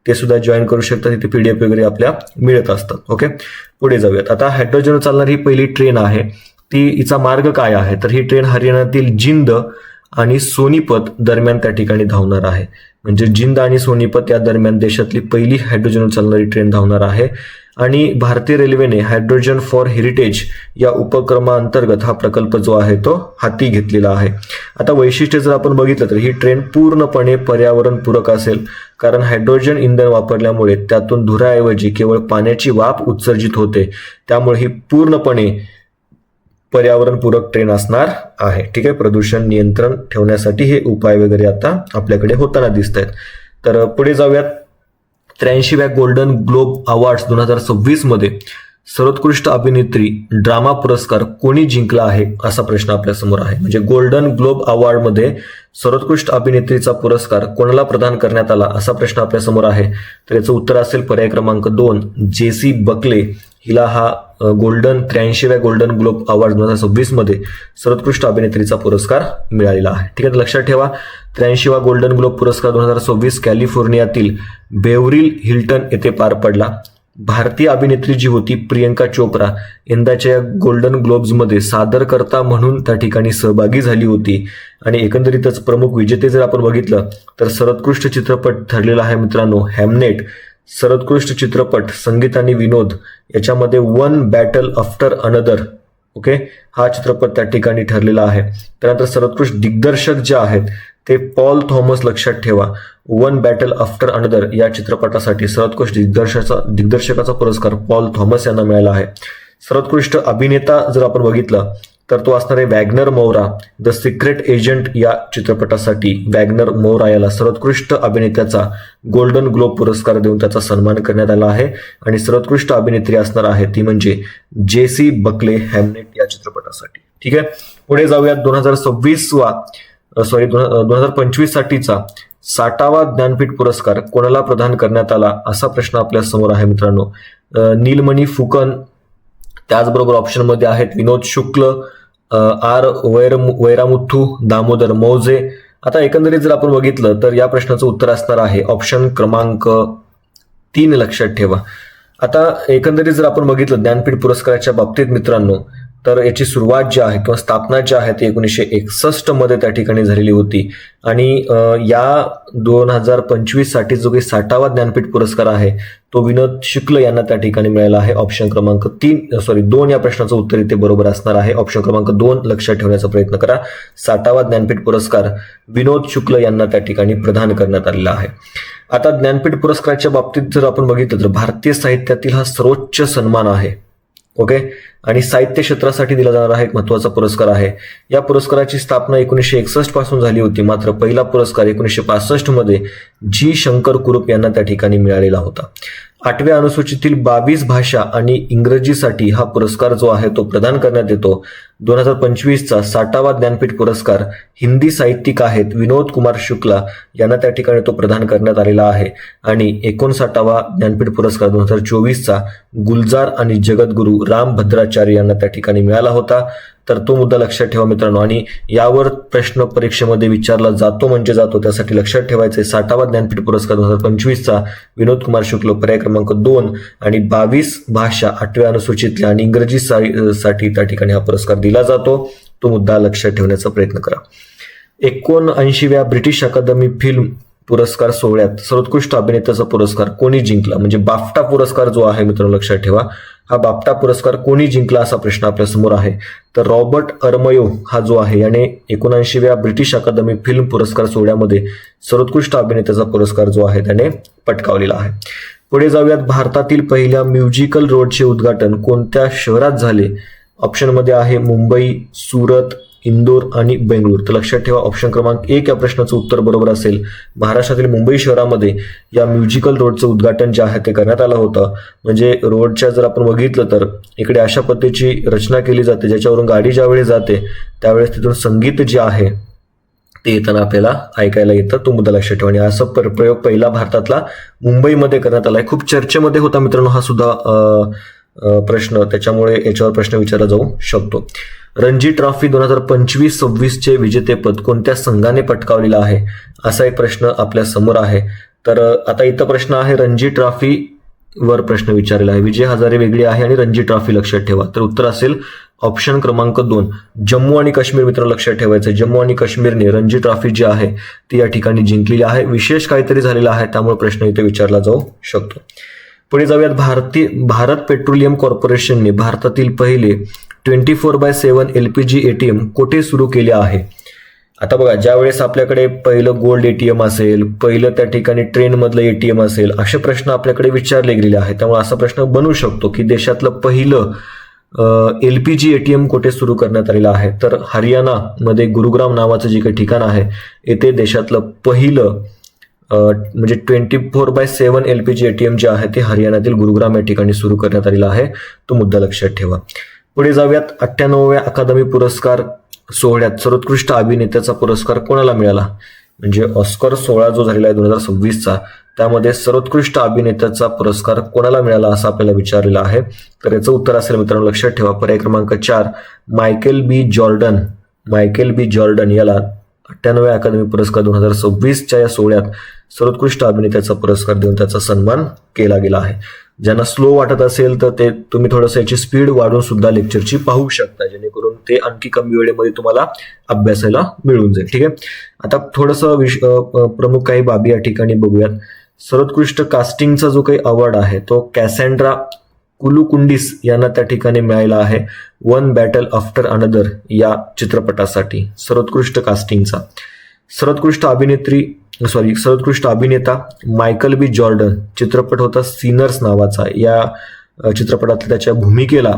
ते सुद्धा जॉईन करू शकता. तिथे PDF वगैरे आपल्या मिळत असतात. ओके, पुढे जाऊयात. आता हायड्रोजन चालणारी ही पहिली ट्रेन आहे, ती हिचा मार्ग काय आहे? तर ही ट्रेन हरियाणातील जिंद आणि सोनीपत दरम्यान त्या ठिकाणी धावणार आहे. म्हणजे जिंद आणि सोनीपत या दरम्यान देशातली पहिली हायड्रोजन चालणारी ट्रेन धावणार आहे. आणि भारतीय रेल्वेने हायड्रोजन फॉर हेरिटेज या उपक्रमाअंतर्गत हा प्रकल्प जो आहे तो हाती घेतलेला आहे. आता वैशिष्ट्य जर आपण बघितलं तर ही ट्रेन पूर्णपणे पर्यावरणपूरक असेल, कारण हायड्रोजन इंधन वापरल्यामुळे त्यातून धुराऐवजी केवळ पाण्याची वाफ उत्सर्जित होते. त्यामुळे ही पूर्णपणे पर्यावरणपूरक ट्रेन असणार आहे. ठीक आहे, प्रदूषण नियंत्रण ठेवण्यासाठी हे उपाय वगैरे आता आपल्याकडे होताना दिसत आहेत. तर पुढे जाऊयात. 83व्या गोल्डन ग्लोब अवॉर्ड्स 2026 मध्ये सर्वोत्कृष्ट अभिनेत्री ड्रामा पुरस्कार कोणी जिंकला आहे असा प्रश्न आपल्या समोर आहे. म्हणजे गोल्डन ग्लोब अवॉर्ड मध्ये सर्वोत्कृष्ट अभिनेत्रीचा पुरस्कार कोणाला प्रदान करण्यात आला असा प्रश्न आपल्या समोर आहे. तर याचं उत्तर असेल पर्याय क्रमांक 2, जेसी बकले. हिला हा गोल्डन 83व्या गोल्डन ग्लोब अवॉर्ड 2026 मध्ये सर्वोत्कृष्ट अभिनेत्रीचा पुरस्कार मिळालेला आहे. ठीक आहे, लक्षात ठेवा. 83वा गोल्डन ग्लोब पुरस्कार 2026 कॅलिफोर्नियातील बेव्हरिल हिल्टन येथे पार पडला. भारतीय अभिनेत्री जी होती प्रियंका चोप्रा यंदाच्या या गोल्डन ग्लोब्समध्ये सादरकर्ता म्हणून त्या ठिकाणी सहभागी झाली होती. आणि एकंदरीतच प्रमुख विजेते जर आपण बघितलं तर सर्वोत्कृष्ट चित्रपट ठरलेला आहे मित्रांनो हॅमनेट. सर्वोत्कृष्ट चित्रपट संगीत आणि विनोद याच्यामध्ये one battle after another, okay, हा चित्रपट त्या ठिकाणी ठरलेला आहे. त्यानंतर सर्वोत्कृष्ट दिग्दर्शक जे आहेत ते पॉल थॉमस. लक्षात ठेवा, वन बॅटल आफ्टर अनदर या चित्रपटासाठी सर्वोत्कृष्ट दिग्दर्शकाचा पुरस्कार पॉल थॉमस यांना मिळाला आहे. सर्वोत्कृष्ट अभिनेता जर आपण बघितलं तर तो असणार आहे Wagner Moura. The Secret Agent या चित्रपटासाठी वॅग्नर मौरा याला सर्वोत्कृष्ट अभिनेत्याचा गोल्डन ग्लोब पुरस्कार देऊन त्याचा सन्मान करण्यात आला आहे. आणि सर्वोत्कृष्ट अभिनेत्री असणार आहे ती म्हणजे जेसी बकले हॅमनेट या चित्रपटासाठी. ठीक आहे, पुढे जाऊयात. 2025 साठीचा 60वा ज्ञानपीठ पुरस्कार कोणाला प्रदान करण्यात आला असा प्रश्न आपल्या समोर आहे मित्रांनो. नीलमणी फुकन, त्याचबरोबर ऑप्शनमध्ये आहेत विनोद शुक्ल, आर वैरामुथू, दामोदर मौजे. आता एकंदरीत जर आपण बघितलं तर या प्रश्नाचं उत्तर असणार आहे ऑप्शन क्रमांक 3. लक्षात ठेवा. आता एकंदरीत जर आपण बघितलं ज्ञानपीठ पुरस्काराच्या बाबतीत मित्रांनो तर याची सुरुवात जी आहे किंवा स्थापना जी आहे ती 1961 मध्ये त्या ठिकाणी झालेली होती. आणि या 2025 साठी जो काही 60वा ज्ञानपीठ पुरस्कार आहे तो विनोद शुक्ल यांना त्या ठिकाणी मिळाला आहे. ऑप्शन क्रमांक 2 या प्रश्नाचं उत्तर इथे बरोबर असणार आहे. ऑप्शन क्रमांक 2 लक्षात ठेवण्याचा प्रयत्न करा. 60वा ज्ञानपीठ पुरस्कार विनोद शुक्ल यांना त्या ठिकाणी प्रदान करण्यात आलेला आहे. आता ज्ञानपीठ पुरस्काराच्या बाबतीत जर आपण बघितलं तर भारतीय साहित्यातील हा सर्वोच्च सन्मान आहे. ओके, आणि साहित्य क्षेत्रासाठी दिला जाणारा एक महत्वाचा पुरस्कार आहे. या पुरस्काराची स्थापना 1961 पासून झाली होती, मात्र पहिला पुरस्कार 1965 मध्ये जी शंकर कुरूप यांना त्या ठिकाणी मिळालेला होता. 8व्या अनुसूचीतील 22 भाषा आणि इंग्रजीसाठी हा पुरस्कार जो आहे तो प्रदान करण्यात येतो. 2025चा 60वा ज्ञानपीठ पुरस्कार हिंदी साहित्यिक आहेत विनोद कुमार शुक्ला यांना त्या ठिकाणी तो प्रदान करण्यात आलेला आहे. आणि 59वा ज्ञानपीठ पुरस्कार 2024चा गुलजार आणि जगद्गुरू राम भद्राचार्य यांना त्या ठिकाणी मिळाला होता. तर तो मुद्दा लक्षात ठेवा मित्रांनो, आणि यावर प्रश्न परीक्षेमध्ये विचारला जातो म्हणजे जातो, त्यासाठी लक्षात ठेवायचे 60वा ज्ञानपीठ पुरस्कार 2025चा विनोद कुमार शुक्ल पर्याय क्रमांक 2 आणि 22 भाषा 8व्या अनुसूचीतल्या आणि इंग्रजी साठी त्या ठिकाणी हा पुरस्कार दिला जातो. तो मुद्दा लक्षात ठेवण्याचा प्रयत्न करा. 79व्या ब्रिटिश अकादमी फिल्म पुरस्कार सोहळ्यात सर्वोत्कृष्ट अभिनेत्याचा पुरस्कार कोणी जिंकला, म्हणजे बाफ्टा पुरस्कार जो आहे मित्रांनो लक्षात ठेवा, हा बाफ्टा पुरस्कार कोणी जिंकला असा प्रश्न आपल्या समोर आहे. तर रॉबर्ट अरमयो हा जो आहे याने 79व्या ब्रिटिश अकादमी फिल्म पुरस्कार सोहळ्यामध्ये सर्वोत्कृष्ट अभिनेत्याचा पुरस्कार जो आहे त्याने पटकावलेला आहे. पुढे जाऊयात. भारतातील पहिल्या म्युझिकल रोडचे उद्घाटन कोणत्या शहरात झाले? ऑप्शनमध्ये आहे मुंबई, सुरत, इंदोर आणि बेंगळूर. तर लक्षात ठेवा ऑप्शन क्रमांक 1 या प्रश्नाचं उत्तर बरोबर असेल. महाराष्ट्रातील मुंबई शहरामध्ये या म्युझिकल रोडचं उद्घाटन जे आहे ते करण्यात आलं होतं. म्हणजे रोडच्या जर आपण बघितलं तर इकडे अशा पद्धतीची रचना केली जाते ज्याच्यावरून गाडी ज्यावेळी जाते त्यावेळेस तिथून संगीत जे आहे ते येताना आपल्याला ऐकायला येतं. तो मुद्दा लक्षात ठेवा. आणि असा प्रयोग पहिला भारतातला मुंबईमध्ये करण्यात आलाय. खूप चर्चेमध्ये होता मित्रांनो हा सुद्धा प्रश्न, त्याच्यामुळे याच्यावर प्रश्न विचारला जाऊ शकतो. रणजी ट्रॉफी 2025-26 चे विजेतेपद कोणत्या संघाने पटकावलेलं आहे असा एक प्रश्न आपल्या समोर आहे. तर आता इथं प्रश्न आहे रणजी ट्रॉफी वर प्रश्न विचारलेला आहे. विजय हजारे वेगळी आहे आणि रणजी ट्रॉफी लक्षात ठेवा. तर उत्तर असेल ऑप्शन क्रमांक 2 जम्मू आणि काश्मीर. मित्र लक्षात ठेवायचं जम्मू आणि काश्मीरने रणजी ट्रॉफी जी आहे ती या ठिकाणी जिंकलेली आहे. विशेष काहीतरी झालेलं आहे त्यामुळे प्रश्न इथे विचारला जाऊ शकतो. पुढे जाऊयात. भारत पेट्रोलियम कॉर्पोरेशनने भारतातील पहिले 24/7 LPG ATM कुठे सुरू केले आहे? आता बघा, ज्यावेळेस आपल्याकडे पहिलं गोल्ड ATM असेल, पहिलं त्या ठिकाणी ट्रेनमधलं ATM असेल, असे प्रश्न आपल्याकडे विचारले गेलेले आहेत. त्यामुळे असा प्रश्न बनू शकतो की देशातलं पहिलं LPG ATM कुठे सुरू करण्यात आलेलं आहे? तर हरियाणामध्ये गुरुग्राम नावाचं जे काही ठिकाण आहे येथे देशातलं पहिलं म्हणजे 24/7 LPG ATM जे आहे ते हरियाणातील गुरुग्राम या ठिकाणी सुरू करण्यात आलेलं आहे. तो मुद्दा लक्षात ठेवा. पुढे जाऊयात. 98व्या अकादमी पुरस्कार सोहळ्यात सर्वोत्कृष्ट अभिनेत्याचा पुरस्कार कोणाला मिळाला? म्हणजे ऑस्कर सोहळा जो झालेला आहे 2026चा त्यामध्ये सर्वोत्कृष्ट अभिनेत्याचा पुरस्कार कोणाला मिळाला असं आपल्याला विचारलेलं आहे. तर याचं उत्तर असेल मित्रांनो लक्षात ठेवा पर्याय क्रमांक 4 मायकेल बी जॉर्डन याला 98व्या अकादमी पुरस्कार 2026च्या या सोहळ्यात सर्वोत्कृष्ट अभिनेत्याचा पुरस्कार देऊन त्याचा सन्मान केला गेला आहे. ज्यांना स्लो वाटत असेल तर ते तुम्ही थोडंसं याची स्पीड वाढवून सुद्धा लेक्चरची पाहू शकता जेणेकरून ते आणखी कमी वेळेमध्ये तुम्हाला अभ्यासायला मिळून जाईल. ठीक आहे. आता थोडंसं प्रमुख काही बाबी या ठिकाणी बघूयात. सर्वोत्कृष्ट कास्टिंगचा जो काही अवॉर्ड आहे तो कॅसेंड्रा कुलुकुंडिस यांना त्या ठिकाणी मिळाला आहे. वन बॅटल आफ्टर अनदर या चित्रपटासाठी सर्वोत्कृष्ट कास्टिंगचा. सर्वोत्कृष्ट अभिनेता मायकल बी जॉर्डन. चित्रपट होता सिनर्स नावाचा. या चित्रपटातल्या त्याच्या भूमिकेला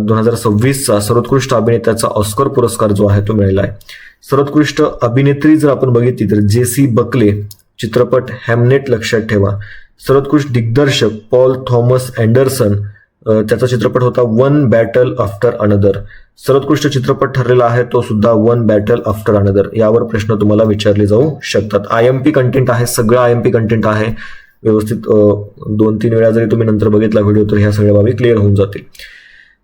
2026चा सर्वोत्कृष्ट अभिनेत्याचा ऑस्कर पुरस्कार जो आहे तो मिळाला आहे. सर्वोत्कृष्ट अभिनेत्री जर आपण बघितली तर जेसी बकले. चित्रपट हॅमनेट लक्षात ठेवा. सर्वोत्कृष्ट दिग्दर्शक पॉल थॉमस अँडरसन. त्याचा चित्रपट होता वन बॅटल आफ्टर अनदर. सर्वोत्कृष्ट चित्रपट ठरलेला आहे तो सुद्धा वन बॅटल आफ्टर अनदर. यावर प्रश्न तुम्हाला विचारले जाऊ शकतात. IMP कंटेंट आहे, सगळं IMP कंटेंट आहे. व्यवस्थित 2-3 वेळा जरी तुम्ही नंतर बघितला व्हिडिओ तर ह्या सगळ्या बाबी क्लिअर होऊन जातील.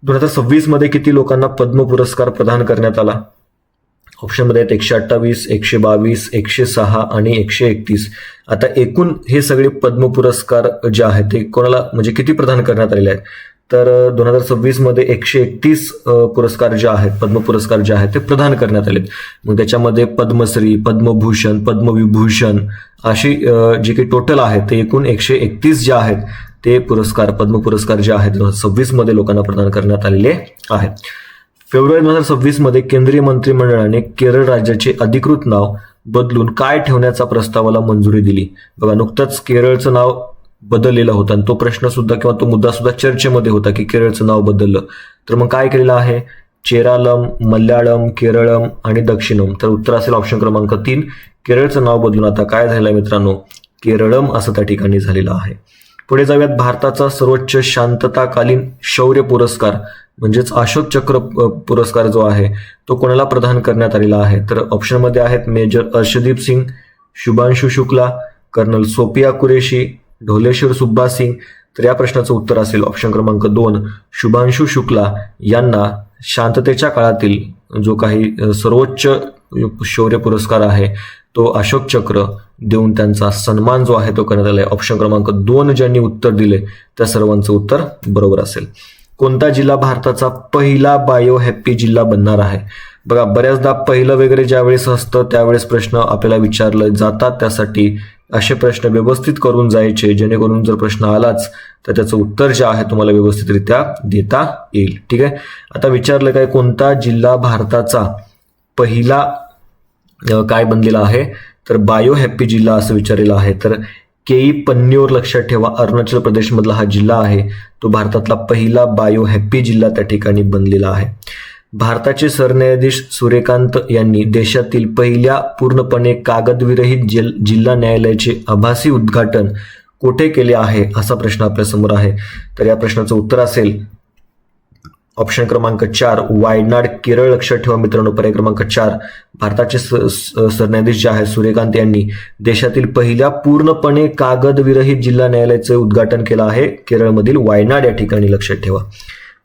2026 मध्ये किती लोकांना पद्म पुरस्कार प्रदान करण्यात आला? ऑप्शनमध्ये आहेत 128, 122, 106 आणि 131. आता एकूण हे सगळे पद्म पुरस्कार जे आहेत ते कोणाला म्हणजे किती प्रदान करण्यात आलेले आहेत तर 2026 मध्ये 131 पुरस्कार जे आहेत, पद्म पुरस्कार जे आहेत ते प्रदान करण्यात आलेत. मग त्याच्यामध्ये पद्मश्री, पद्मभूषण, पद्मविभूषण अशी जे काही टोटल आहेत ते एकूण 131 जे आहेत ते पुरस्कार, पद्म पुरस्कार जे आहेत 2026 मध्ये लोकांना प्रदान करण्यात आलेले आहेत. फेब्रुवारी 2026 मध्ये केंद्रीय मंत्रिमंडळाने केरळ राज्याचे अधिकृत नाव बदलून काय ठेवण्याचा प्रस्तावाला मंजुरी दिली. बघा, नुकतंच केरळचं नाव बदललेलं होतं आणि तो प्रश्न सुद्धा किंवा तो मुद्दा सुद्धा चर्चेमध्ये होता की केरळचं नाव बदललं. तर मग काय केलेलं आहे? चेरालम, मल्याळम, केरळम आणि दक्षिणम. तर उत्तर असेल ऑप्शन क्रमांक 3. केरळचं नाव बदलून आता काय झालेलं आहे मित्रांनो? केरळम असं त्या ठिकाणी झालेलं आहे. पुढे जाऊयात. भारताचा सर्वोच्च शांतताकालीन शौर्य पुरस्कार म्हणजेच अशोक चक्र पुरस्कार जो आहे तो कोणाला प्रदान करण्यात आलेला आहे? तर ऑप्शनमध्ये आहेत मेजर अर्शदीप सिंग, शुभांशु शुक्ला, कर्नल सोफिया कुरेशी, ढोलेश्वर सुब्बा सिंग. तर या प्रश्नाचं उत्तर असेल ऑप्शन क्रमांक 2. शुभांशु शुक्ला यांना शांततेच्या काळातील जो काही सर्वोच्च शौर्य पुरस्कार आहे तो अशोक चक्र देऊन त्यांचा सन्मान जो आहे तो करण्यात आला आहे. ऑप्शन क्रमांक 2 ज्यांनी उत्तर दिले त्या सर्वांचं उत्तर बरोबर असेल. कोणता जिल्हा भारताचा पहिला बायो हॅप्पी जिल्हा बनणार आहे? बघा, बऱ्याचदा पहिलं वगैरे ज्यावेळेस असतं त्यावेळेस प्रश्न आपल्याला विचारले जातात. त्यासाठी असे प्रश्न व्यवस्थित करून जायचे जेणेकरून जर प्रश्न आलाच तर त्याचं उत्तर जे आहे तुम्हाला व्यवस्थितरित्या देता येईल. ठीक आहे. आता विचारलं काय, कोणता जिल्हा भारताचा पहिला काय बनलेला आहे? तर बायो हॅप्पी जिल्हा असं विचारलेलं आहे. तर केई पन्नीवर लक्षात ठेवा, अरुणाचल प्रदेश मधला हा जिल्हा आहे तो भारतातला पहिला बायो हॅप्पी जिल्हा त्या ठिकाणी बनलेला आहे. भारताचे सरन्यायाधीश सूर्यकांत यांनी देशातील पहिल्या पूर्णपणे कागदविरहित जिल्हा न्यायालयाचे आभासी उद्घाटन कुठे केले आहे असा प्रश्न आपल्या समोर आहे. तर या प्रश्नाचं उत्तर असेल ऑप्शन क्रमांक 4 वायनाड, केरळ. लक्षात ठेवा मित्रांनो, पर्याय क्रमांक 4. भारताचे सरन्यायाधीश जे आहेत सूर्यकांत यांनी देशातील पहिल्या पूर्णपणे कागदविरहित जिल्हा न्यायालयाचे उद्घाटन केलं आहे केरळमधील वायनाड या ठिकाणी. लक्षात ठेवा.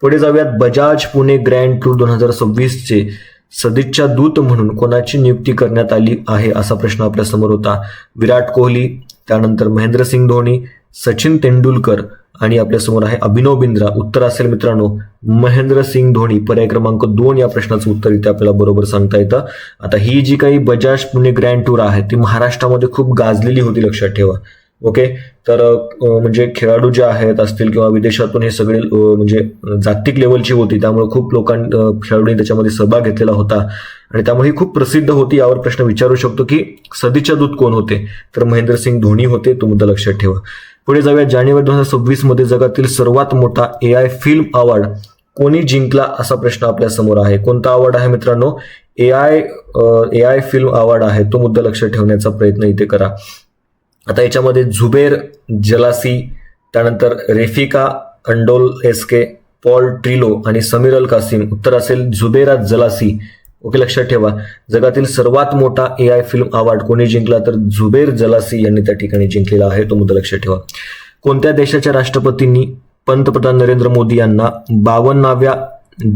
पुढे जाऊयात. बजाज पुणे ग्रँड टूर 2026 चे सदिच्छा दूत म्हणून कोणाची नियुक्ती करण्यात आली आहे असा प्रश्न आपल्या समोर होता. विराट कोहली, त्यानंतर महेंद्रसिंग धोनी, सचिन तेंडुलकर आणि आपल्या समोर आहे अभिनव बिंद्रा. उत्तर असेल मित्रांनो महेंद्रसिंग धोनी. पर्याय क्रमांक 2 या प्रश्नाचं उत्तर इथे आपल्याला बरोबर सांगता येतं. आता ही जी काही बजाज पुणे ग्रँड टूर आहे ती महाराष्ट्रामध्ये खूप गाजलेली होती. लक्षात ठेवा. ओके. तर म्हणजे खेळाडू जे आहेत असतील किंवा विदेशातून हे सगळे म्हणजे जागतिक लेवलची होती त्यामुळे खूप खेळाडूंनी त्याच्यामध्ये सहभाग घेतलेला होता आणि त्यामुळे ही खूप प्रसिद्ध होती. यावर प्रश्न विचारू शकतो की सदिच्छा दूत कोण होते? तर महेंद्रसिंग धोनी होते. तो मुद्दा लक्षात ठेवा. पुढे जाऊया. जानेवारी 2026 मध्ये जगातील सर्वात मोठा AI फिल्म अवॉर्ड कोणी जिंकला असा प्रश्न आपल्या समोर आहे. कोणता अवॉर्ड आहे मित्रांनो? AI फिल्म अवॉर्ड आहे. तो मुद्दा लक्षात ठेवण्याचा प्रयत्न इथे करा. आता याच्यामध्ये झुबेर जलासी, त्यानंतर रेफिका अंडोल-एस्के, पॉल ट्रिलो आणि समीर अल कासिम. उत्तर असेल झुबेरा जलासी. ओके. लक्षात ठेवा. जगातील सर्वात मोठा AI फिल्म अवॉर्ड कोणी जिंकला? तर झुबेर जलासी यांनी त्या ठिकाणी जिंकलेला आहे. तो मुद्दा लक्षात ठेवा. कोणत्या देशाच्या राष्ट्रपतींनी पंतप्रधान नरेंद्र मोदी यांना 52व्या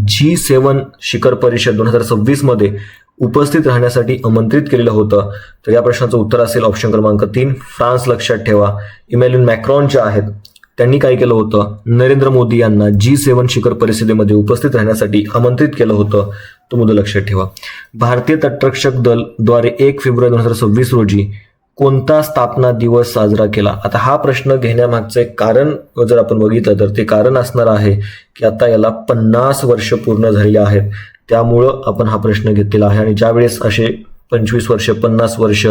G7 शिखर परिषद 2026 मध्ये उपस्थित राहण्यासाठी आमंत्रित केलेलं होतं? तर या प्रश्नाचं उत्तर असेल ऑप्शन क्रमांक 3 फ्रान्स. लक्षात ठेवा. इमॅन्युएल मॅक्रॉन जे आहेत त्यांनी काय केलं होतं? नरेंद्र मोदी यांना G7 शिखर परिषदेमध्ये उपस्थित राहण्यासाठी आमंत्रित केलं होतं. तो मुद्दा लक्षात ठेवा. भारतीय तटरक्षक दल द्वारे 1 फेब्रुवारी 2026 रोजी कोणता स्थापना दिवस साजरा केला? आता हा प्रश्न घेण्यामागचं एक कारण जर आपण बघितलं तर ते कारण असणार आहे की आता याला 50 वर्ष पूर्ण झालेली आहेत. त्यामुळं आपण हा प्रश्न घेतलेला आहे आणि ज्यावेळेस असे 25 वर्ष, 50 वर्ष,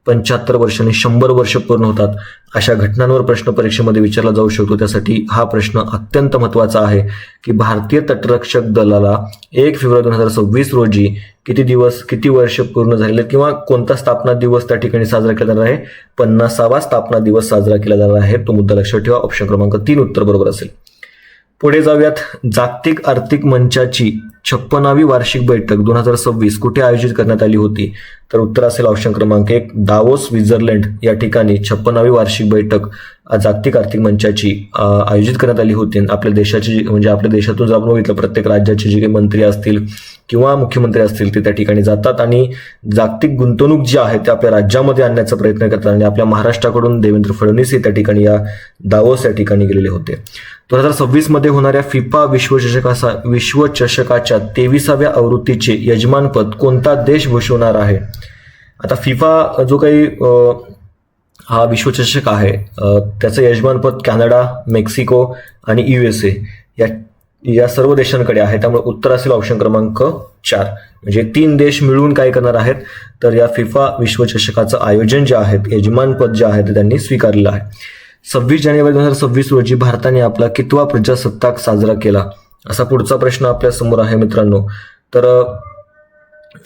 75 वर्ष आणि 100 वर्ष पूर्ण होतात अशा घटनांवर प्रश्न परीक्षेमध्ये विचारला जाऊ शकतो. त्यासाठी हा प्रश्न अत्यंत महत्त्वाचा आहे की भारतीय तटरक्षक दलाला 1 फेब्रुवारी 2026 रोजी किती वर्ष पूर्ण झालेले किंवा कोणता स्थापना दिवस त्या ठिकाणी साजरा केला जाणार आहे? 50वा स्थापना दिवस साजरा केला जाणार आहे. तो मुद्दा लक्षात ठेवा. ऑप्शन क्रमांक 3 उत्तर बरोबर असेल. पुढे जाऊयात. जागतिक आर्थिक मंचाची 56वी वार्षिक बैठक 2026 कुठे आयोजित करण्यात आली होती? तर उत्तर असेल ऑप्शन क्रमांक 1 दावोस, स्वित्झर्लंड या ठिकाणी 56वी वार्षिक बैठक जागतिक आर्थिक मंचाची आयोजित करण्यात आली होती. आपल्या देशाची म्हणजे आपल्या देशातून जर आपण बघितलं प्रत्येक राज्याचे जे काही मंत्री असतील किंवा मुख्यमंत्री असतील ते त्या ठिकाणी जातात आणि जागतिक गुंतवणूक जी आहे ते आपल्या राज्यामध्ये आणण्याचा प्रयत्न करतात आणि आपल्या महाराष्ट्राकडून देवेंद्र फडणवीस हे त्या ठिकाणी या दावोस या ठिकाणी गेलेले होते. 2026 मध्ये होणाऱ्या फिफा विश्वचषकाच्या 23व्या आवृत्तीचे यजमानपद कोणता देश भूषवणार आहे? आता फिफा जो काही हा विश्वचषक आहे त्याचं यजमानपद कॅनडा, मेक्सिको आणि USA या सर्व देशांकडे आहे. त्यामुळे उत्तर असेल ऑप्शन क्रमांक 4. म्हणजे 3 देश मिळून काय करणार आहेत तर या फिफा विश्वचषकाचं आयोजन जे आहे, यजमानपद जे आहे ते त्यांनी स्वीकारलेलं आहे. 26 जानेवारी 2026 रोजी भारताने आपला कितवा प्रजासत्ताक साजरा केला? असा पुढचा प्रश्न आपल्या समोर आहे मित्रांनो. तर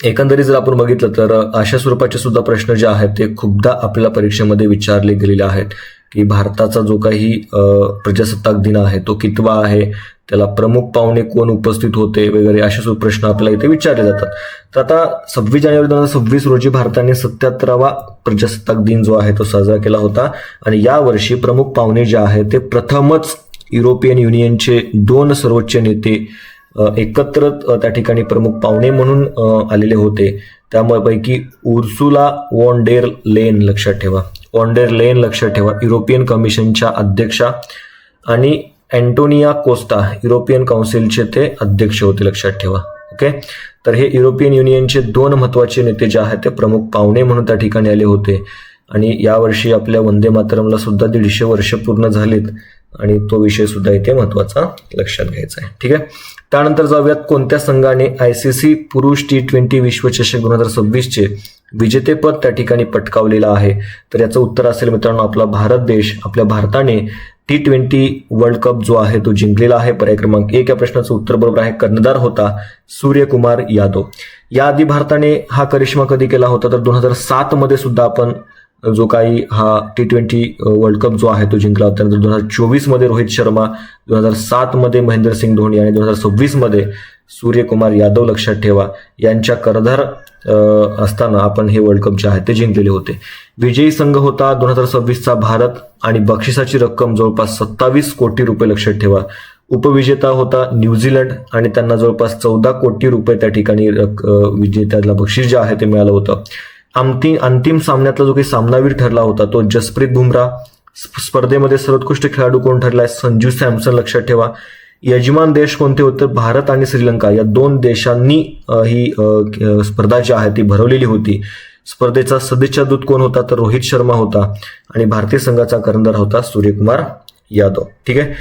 एकंदरीत जर आपण बघितलं तर अशा स्वरूपाचे सुद्धा प्रश्न जे आहेत ते खूपदा आपल्याला परीक्षेमध्ये विचारले गेलेले आहेत की भारताचा जो काही प्रजासत्ताक दिन आहे तो कितवा आहे, त्याला प्रमुख पाहुणे कोण उपस्थित होते वगैरे असे प्रश्न आपल्याला इथे विचारले जातात. तर आता 26 जानेवारी 2026 रोजी भारताने 77वा प्रजासत्ताक दिन जो आहे तो साजरा केला होता आणि यावर्षी प्रमुख पाहुणे जे आहेत ते प्रथमच युरोपियन युनियनचे 2 सर्वोच्च नेते एकत्र त्या ठिकाणी प्रमुख पाहुणे म्हणून आलेले होते. त्यामुळे पैकी उर्सुला वॉन डेर लेन लक्षात ठेवा, युरोपियन कमिशनच्या अध्यक्षा आणि अँटोनिया कोस्टा युरोपियन काउन्सिलचे ते अध्यक्ष होते लक्षात ठेवा. ओके, तर हे युरोपियन युनियनचे 2 महत्वाचे नेते जे आहेत ते प्रमुख पाहुणे म्हणून त्या ठिकाणी आले होते. आणि यावर्षी आपल्या वंदे मातरमला सुद्धा 150 वर्ष पूर्ण झालीत आणि तो विषय सुद्धा इथे महत्वाचा लक्षात घ्यायचा आहे. ठीक आहे, त्यानंतर जाऊयात कोणत्या संघाने ICC पुरुष T20 विश्वचषक 2026 विजेतेपद त्या ठिकाणी पटकावलेलं आहे? तर याचं उत्तर असेल मित्रांनो आपला भारत देश. आपल्या भारताने T20 वर्ल्ड कप जो आहे तो जिंकलेला आहे. पर्याय क्रमांक 1 या प्रश्नाचं उत्तर बरोबर आहे. कर्णधार होता सूर्यकुमार यादव. याआधी भारताने हा करिश्मा कधी केला होता तर 2007 मध्ये सुद्धा आपण जो काही हा T20 वर्ल्ड कप जो आहे तो जिंकला होता. त्यानंतर 2024 मध्ये रोहित शर्मा, 2007 मध्ये महेंद्रसिंग धोनी आणि 2026 मध्ये सूर्यकुमार यादव लक्षात ठेवा यांच्या कर्णधार असताना आपण हे वर्ल्ड कप जे आहे ते जिंकलेले होते. विजयी संघ होता 2026चा भारत आणि बक्षिसाची रक्कम जवळपास 27 कोटी रुपये लक्षात ठेवा. उपविजेता होता न्यूझीलंड आणि त्यांना जवळपास 14 कोटी रुपये त्या ठिकाणी विजेत्याला बक्षीस जे आहे ते मिळालं होतं. अंतिम सामन्यातला जो काही सामनावीर ठरला होता तो जसप्रीत बुमराह. स्पर्धेमध्ये सर्वोत्कृष्ट खेळाडू कोण ठरलाय? संजू सॅमसन लक्षात ठेवा. यजमान देश कोणते होते? भारत आणि श्रीलंका या 2 देशांनी ही स्पर्धा जी आहे ती भरवलेली होती. स्पर्धेचा सदिच्छा दूत कोण होता तर रोहित शर्मा होता आणि भारतीय संघाचा कर्णधार होता सूर्यकुमार यादव. ठीक आहे,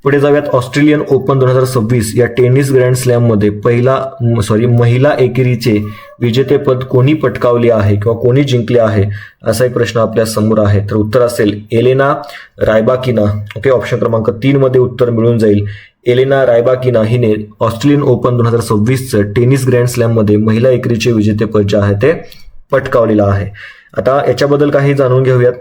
पुढे जाऊयात. ऑस्ट्रेलियन ओपन 2026 या टेनिस ग्रँड स्लॅम मध्ये महिला एकेरीचे विजेतेपद कोणी पटकावले आहे किंवा कोणी जिंकले आहे असा एक प्रश्न आपल्या समोर आहे. तर उत्तर असेल एलेना रायबाकिना. ओके, ऑप्शन क्रमांक 3 मध्ये उत्तर मिळून जाईल. एलेना रायबाकिना हिने ऑस्ट्रेलियन ओपन 2026चं टेनिस ग्रँड स्लॅम मध्ये महिला एकेरीचे विजेतेपद जे आहे ते पटकावलेलं आहे. आता याच्याबद्दल काही जाणून घेऊयात.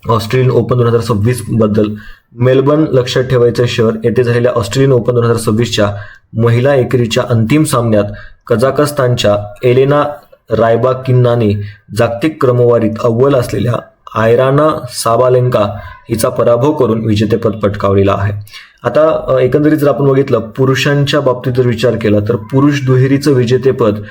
ऑस्ट्रेलियन ओपन 2026 बद्दल मेलबर्न लक्षात ठेवायचं शहर येथे झालेल्या ऑस्ट्रेलियन ओपन 2026च्या महिला एकेरीच्या अंतिम सामन्यात कझाकस्तानच्या एलेना रायबाकिनाने जागतिक क्रमवारीत अव्वल असलेल्या आयराना साबालेंका हिचा पराभव करून विजेतेपद पटकावलेला आहे. आता एकंदरीत जर आपण बघितलं पुरुषांच्या बाबतीत जर विचार केला तर पुरुष दुहेरीचं विजेतेपद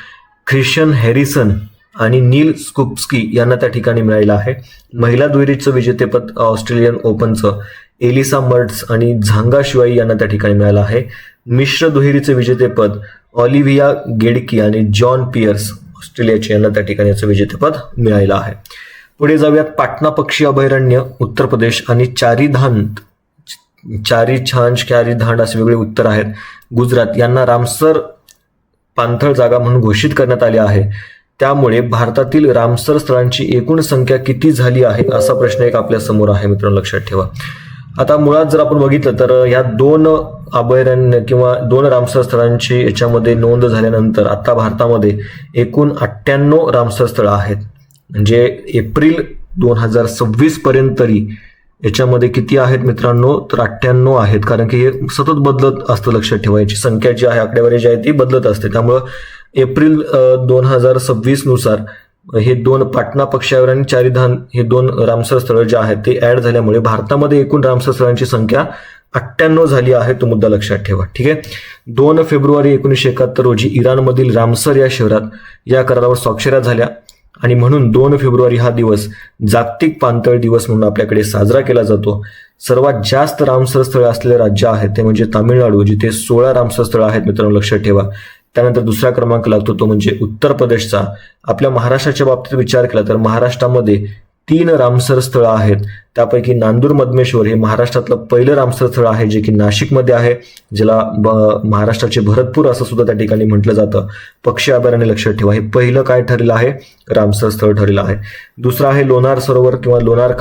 ख्रिश्चियन हॅरिसन आणि नील स्कुप्स्की यांना त्या ठिकाणी मिळालेलं आहे. महिला दुहेरीचं विजेतेपद ऑस्ट्रेलियन ओपनचं एलिसा मर्ट्स आणि झांगा शिवाई यांना त्या ठिकाणी मिळालं आहे. मिश्र दुहेरीचं विजेतेपद ऑलिव्हिया गेडकी आणि जॉन पियर्स ऑस्ट्रेलियाचे यांना त्या ठिकाणी याचं विजेतेपद मिळालेलं आहे. पुढे जाऊयात. पाटणा पक्षी अभयारण्य उत्तर प्रदेश आणि चारीधांड असे वेगळे उत्तर आहेत गुजरात यांना रामसर पाणथळ जागा म्हणून घोषित करण्यात आले आहे. त्यामुळे भारतातील रामसर स्थळांची एकूण संख्या किती झाली आहे असा प्रश्न एक आपल्या समोर आहे मित्रांनो, लक्षात ठेवा. आता मुळात जर आपण बघितलं तर ह्या 2 अभयारण्य किंवा 2 रामसर स्थळांची याच्यामध्ये नोंद झाल्यानंतर आता भारतामध्ये एकूण 98 रामसर स्थळं आहेत. म्हणजे एप्रिल 2026 पर्यंत तरी याच्यामध्ये किती आहेत मित्रांनो तर 98 आहेत. कारण की हे सतत बदलत असतं, लक्षात ठेवायची संख्या जी आहे आकडेवारी जी आहे ती बदलत असते. त्यामुळं एप्रिल 2026 नुसार हे 2 पाटणा पक्षी अभयारण्य आणि चारीधाम हे 2 रामसर स्थळं जे आहेत ते ऍड झाल्यामुळे भारतामध्ये एकूण रामसर स्थळांची संख्या 98 झाली आहे. तो मुद्दा लक्षात ठेवा. ठीक आहे. 2 फेब्रुवारी 1971 रोजी इराणमधील रामसर या शहरात या करारावर स्वाक्षऱ्या झाल्या आणि म्हणून 2 फेब्रुवारी हा दिवस जागतिक पाणथळ दिवस म्हणून आपल्याकडे साजरा केला जातो. सर्वात जास्त रामसर स्थळे असलेले राज्य आहे ते म्हणजे तामिळनाडू, जिथे 16 रामसर स्थळं आहेत मित्रांनो, लक्षात ठेवा. त्यानंतर दुसरा क्रमांक लागतो तो म्हणजे उत्तर प्रदेशचा. आपल्या महाराष्ट्राच्या बाबतीत विचार केला तर महाराष्ट्रामध्ये 3 रामसर स्थळं आहेत. त्यापैकी नांदूर मधमेश्वर हे महाराष्ट्रातलं पहिलं रामसर स्थळ आहे, जे की नाशिकमध्ये आहे, ज्याला महाराष्ट्राचे भरतपूर असं सुद्धा त्या ठिकाणी म्हटलं जातं. पक्षी अभयारण्य लक्षात ठेवा, हे पहिलं काय ठरलेलं आहे, रामसर स्थळ ठरलेलं आहे. दुसरं आहे लोणार सरोवर किंवा लोणार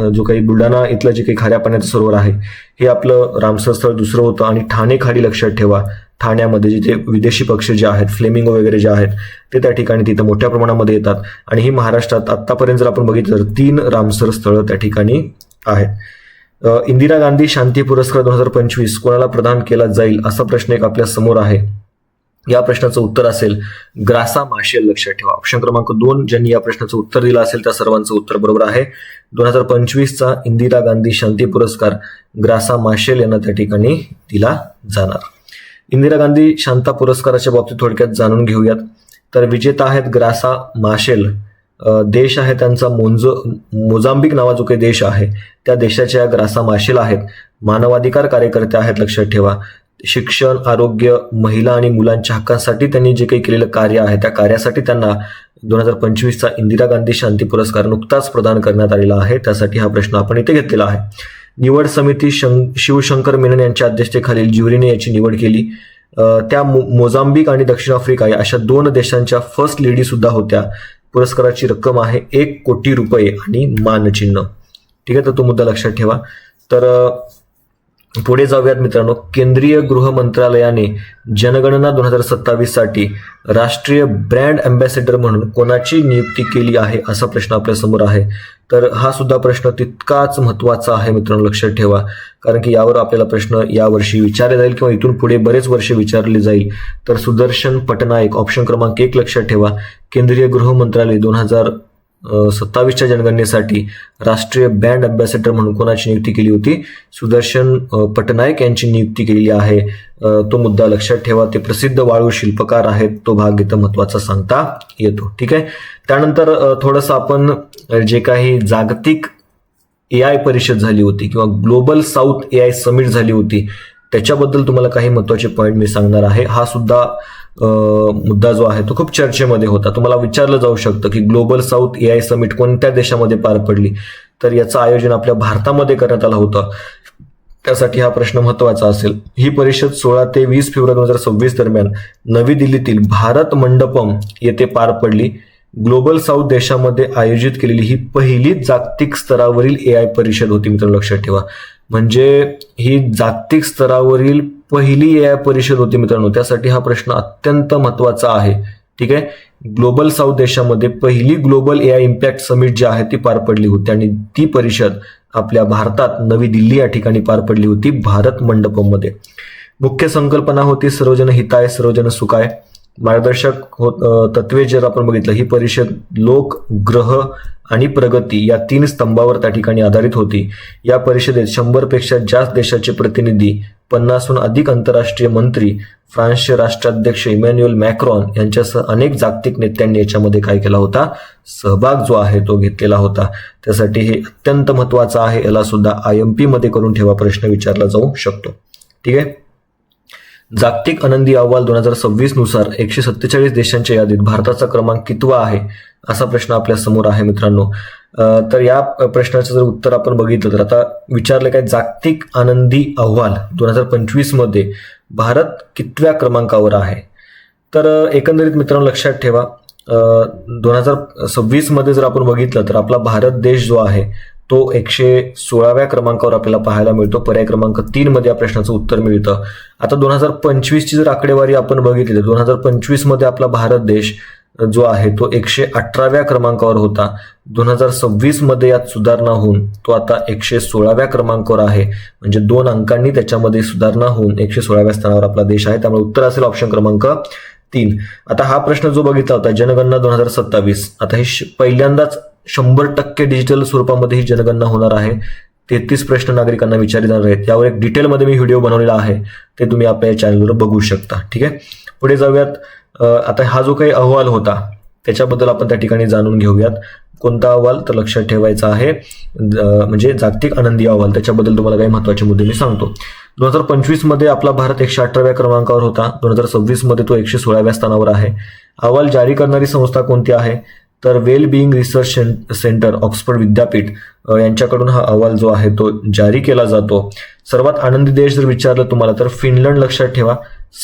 जो काही बुलढाणा इथलं जे काही खाऱ्या पाण्याचं सरोवर आहे, हे आपलं रामसर स्थळ दुसरं होतं. आणि ठाणे खाडी लक्षात ठेवा, ठाण्यामध्ये जिथे विदेशी पक्षी जे आहेत, फ्लेमिंगो वगैरे जे आहेत, ते त्या ठिकाणी तिथं मोठ्या प्रमाणामध्ये येतात. आणि ही महाराष्ट्रात आतापर्यंत जर आपण बघितलं तर 3 रामसर स्थळं त्या ठिकाणी आहेत. इंदिरा गांधी शांती पुरस्कार 2025 कोणाला प्रदान केला जाईल असा प्रश्न एक आपल्या समोर आहे. या प्रश्नाचं उत्तर असेल ग्रासा माशेल. लक्षात ठेवा, ऑप्शन क्रमांक 2 ज्यांनी या प्रश्नाचं उत्तर दिलं असेल त्या सर्वांचं उत्तर बरोबर आहे. 2025चा इंदिरा गांधी शांती पुरस्कार ग्रासा माशेल यांना त्या ठिकाणी दिला जाणार. इंदिरा गांधी शांता पुरस्काराच्या बाबतीत थोडक्यात जाणून घेऊयात. तर विजेता आहेत ग्रासा माशेल. देश आहे त्यांचा मोझांबिक नावा जो काही देश आहे त्या देशाच्या ग्रासा माशेल आहेत. मानवाधिकार कार्यकर्ते आहेत, लक्षात ठेवा. शिक्षण, आरोग्य, महिला आणि मुलांच्या हक्कांसाठी त्यांनी जे काही केलेलं कार्य आहे त्या कार्यासाठी त्यांना 2025चा इंदिरा गांधी शांती पुरस्कार नुकताच प्रदान करण्यात आलेला आहे. त्यासाठी हा प्रश्न आपण इथे घेतलेला आहे. निवड समिती शिवशंकर मेनन यांच्या अध्यक्षतेखालील ज्युरीने याची निवड केली. त्या मोझांबिक आणि दक्षिण आफ्रिका या अशा 2 देशांच्या फर्स्ट लेडी सुद्धा होत्या. पुरस्काराची रक्कम आहे 1 कोटी रुपये आणि मानचिन्ह. ठीक आहे, तर तो मुद्दा लक्षात ठेवा. तर पुढे जाऊयात मित्रांनो. केंद्रीय गृह मंत्रालयाने जनगणना 2027 साठी राष्ट्रीय ब्रँड अँबॅसेडर म्हणून कोणाची नियुक्ती केली आहे असा प्रश्न आपल्या समोर आहे. तर हा सुद्धा प्रश्न तितकाच महत्वाचा आहे मित्रांनो, लक्षात ठेवा. कारण की यावर आपल्याला प्रश्न यावर्षी विचारले जाईल किंवा इथून पुढे बरेच वर्ष विचारले जाईल. तर सुदर्शन पटनायक, ऑप्शन क्रमांक 1 लक्षात ठेवा. केंद्रीय गृह मंत्रालय 2027च्या जनगणनेसाठी राष्ट्रीय ब्रँड अँबॅसेडर म्हणून कोणाची नियुक्ती केली होती? सुदर्शन पटनायक यांची नियुक्ती केलेली आहे. तो मुद्दा लक्षात ठेवा. ते प्रसिद्ध वाळू शिल्पकार आहेत, तो भाग इथं महत्वाचा सांगता येतो. ठीक आहे. त्यानंतर थोडंसं आपण जे काही जागतिक AI परिषद झाली होती किंवा ग्लोबल साऊथ AI समिट झाली होती त्याच्याबद्दल तुम्हाला काही महत्वाचे पॉईंट मी सांगणार आहे. हा सुद्धा मुद्दा जो आहे तो खूप चर्चेमध्ये होता. तुम्हाला विचारलं जाऊ शकतं की ग्लोबल साऊथ AI समिट कोणत्या देशामध्ये पार पडली? तर याचं आयोजन आपल्या भारतामध्ये करण्यात आलं होतं. त्यासाठी हा प्रश्न महत्वाचा असेल. ही परिषद 16 ते 20 फेब्रुवारी 2026 दरम्यान नवी दिल्लीतील भारत मंडपम येथे पार पडली. ग्लोबल साऊथ देशामध्ये आयोजित केलेली ही पहिली जागतिक स्तरावरील AI परिषद होती मित्रांनो, लक्षात ठेवा. म्हणजे ही जागतिक स्तरावरील पहिली AI परिषद होती मित्रांनो. त्यासाठी हा प्रश्न अत्यंत महत्वाचा आहे. ठीक आहे. ग्लोबल साऊथ देशामध्ये पहिली ग्लोबल AI इम्पॅक्ट समिट जी आहे ती पार पडली होती आणि ती परिषद आपल्या भारतात नवी दिल्ली या ठिकाणी पार पडली होती, भारत मंडपम मध्ये. मुख्य संकल्पना होती सर्वजन हिताय सर्वजन सुखाय. मार्गदर्शक तत्वे जर आपण बघितलं, ही परिषद लोक, ग्रह आणि प्रगती या 3 स्तंभावर त्या ठिकाणी आधारित होती. या परिषदेत 100 पेक्षा जास्त देशाचे प्रतिनिधी, 50हून अधिक आंतरराष्ट्रीय मंत्री, फ्रान्सचे राष्ट्राध्यक्ष इमॅन्युएल मॅक्रॉन यांच्यासह अनेक जागतिक नेत्यांनी याच्यामध्ये काय केला होता? सहभाग जो आहे तो घेतलेला होता. त्यासाठी हे अत्यंत महत्वाचं आहे. याला सुद्धा IMP मध्ये करून ठेवा, प्रश्न विचारला जाऊ शकतो. ठीक आहे. जागतिक आनंदी अहवाल 2026 नुसार 147 देशांच्या यादीत भारताचा क्रमांक कितवा आहे असा प्रश्न आपल्या समोर आहे मित्रांनो. तर या प्रश्नाचं जर उत्तर आपण बघितलं तर आता विचारलं काय, जागतिक आनंदी अहवाल 2025 मध्ये भारत कितव्या क्रमांकावर आहे? तर एकंदरीत मित्रांनो लक्षात ठेवा, 2026 मध्ये जर आपण बघितलं तर आपला भारत देश जो आहे तो 116व्या क्रमांकावर आपल्याला पाहायला मिळतो. पर्याय क्रमांक 3 मध्ये या प्रश्नाचं उत्तर मिळतं. आता 2025 ची जर आकडेवारी आपण बघितली तर 2025 मध्ये आपला भारत देश जो आहे तो 118व्या क्रमांकावर होता. 2026 मध्ये यात सुधारणा होऊन तो आता 116व्या क्रमांकावर आहे. म्हणजे 2 अंकांनी त्याच्यामध्ये सुधारणा होऊन 116व्या स्थानावर आपला देश आहे. त्यामुळे उत्तर असेल ऑप्शन क्रमांक 3. आता हा प्रश्न जो बघितला होता जनगणना 2027, आता हे पहिल्यांदाच 100% डिजिटल स्वरूपामध्ये ही जनगणना होणार आहे. 33 प्रश्न नागरिकांना विचारले जाणार आहेत. यावर एक डिटेलमध्ये मी व्हिडिओ बनवलेला आहे, ते तुम्ही आपल्या चॅनलवर बघू शकता. ठीक आहे. पुढे जाऊयात. आता हा जो काही अहवाल होता त्याच्याबद्दल आपण त्या ठिकाणी जाणून घेऊयात. कोणता अहवाल तर लक्षात ठेवायचा आहे म्हणजे जागतिक आनंदी अहवाल. त्याच्याबद्दल तुम्हाला काही महत्त्वाचे मुद्दे मी सांगतो. 2025 मध्ये आपला भारत 118व्या क्रमांकावर होता. 2026 मध्ये तो 116व्या स्थानावर आहे. अहवाल जारी करणारी संस्था कोणती आहे तर वेल बिईंग रिसर्च सेंटर ऑक्सफर्ड विद्यापीठ यांच्याकडून हा अहवाल जो आहे तो जारी केला जातो. सर्वात आनंदी देश जर विचारलं तुम्हाला तर फिनलंड लक्षात ठेवा.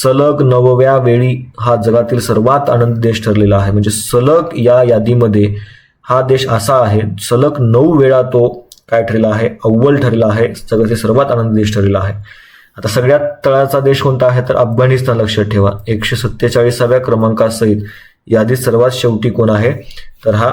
सलग 9व्या वेळी हा जगातील सर्वात आनंदी देश ठरलेला आहे. म्हणजे सलग या यादीमध्ये हा देश असा आहे, सलग 9 वेळा तो काय ठरलेला आहे, अव्वल ठरलेला आहे, जगातील सर्वात आनंदी देश ठरलेला आहे. आता सगळ्यात तळाचा देश कोणता आहे तर अफगाणिस्तान लक्षात ठेवा. 147व्या क्रमांकासहित यादीत सर्वात शेवटी कोण आहे तर हा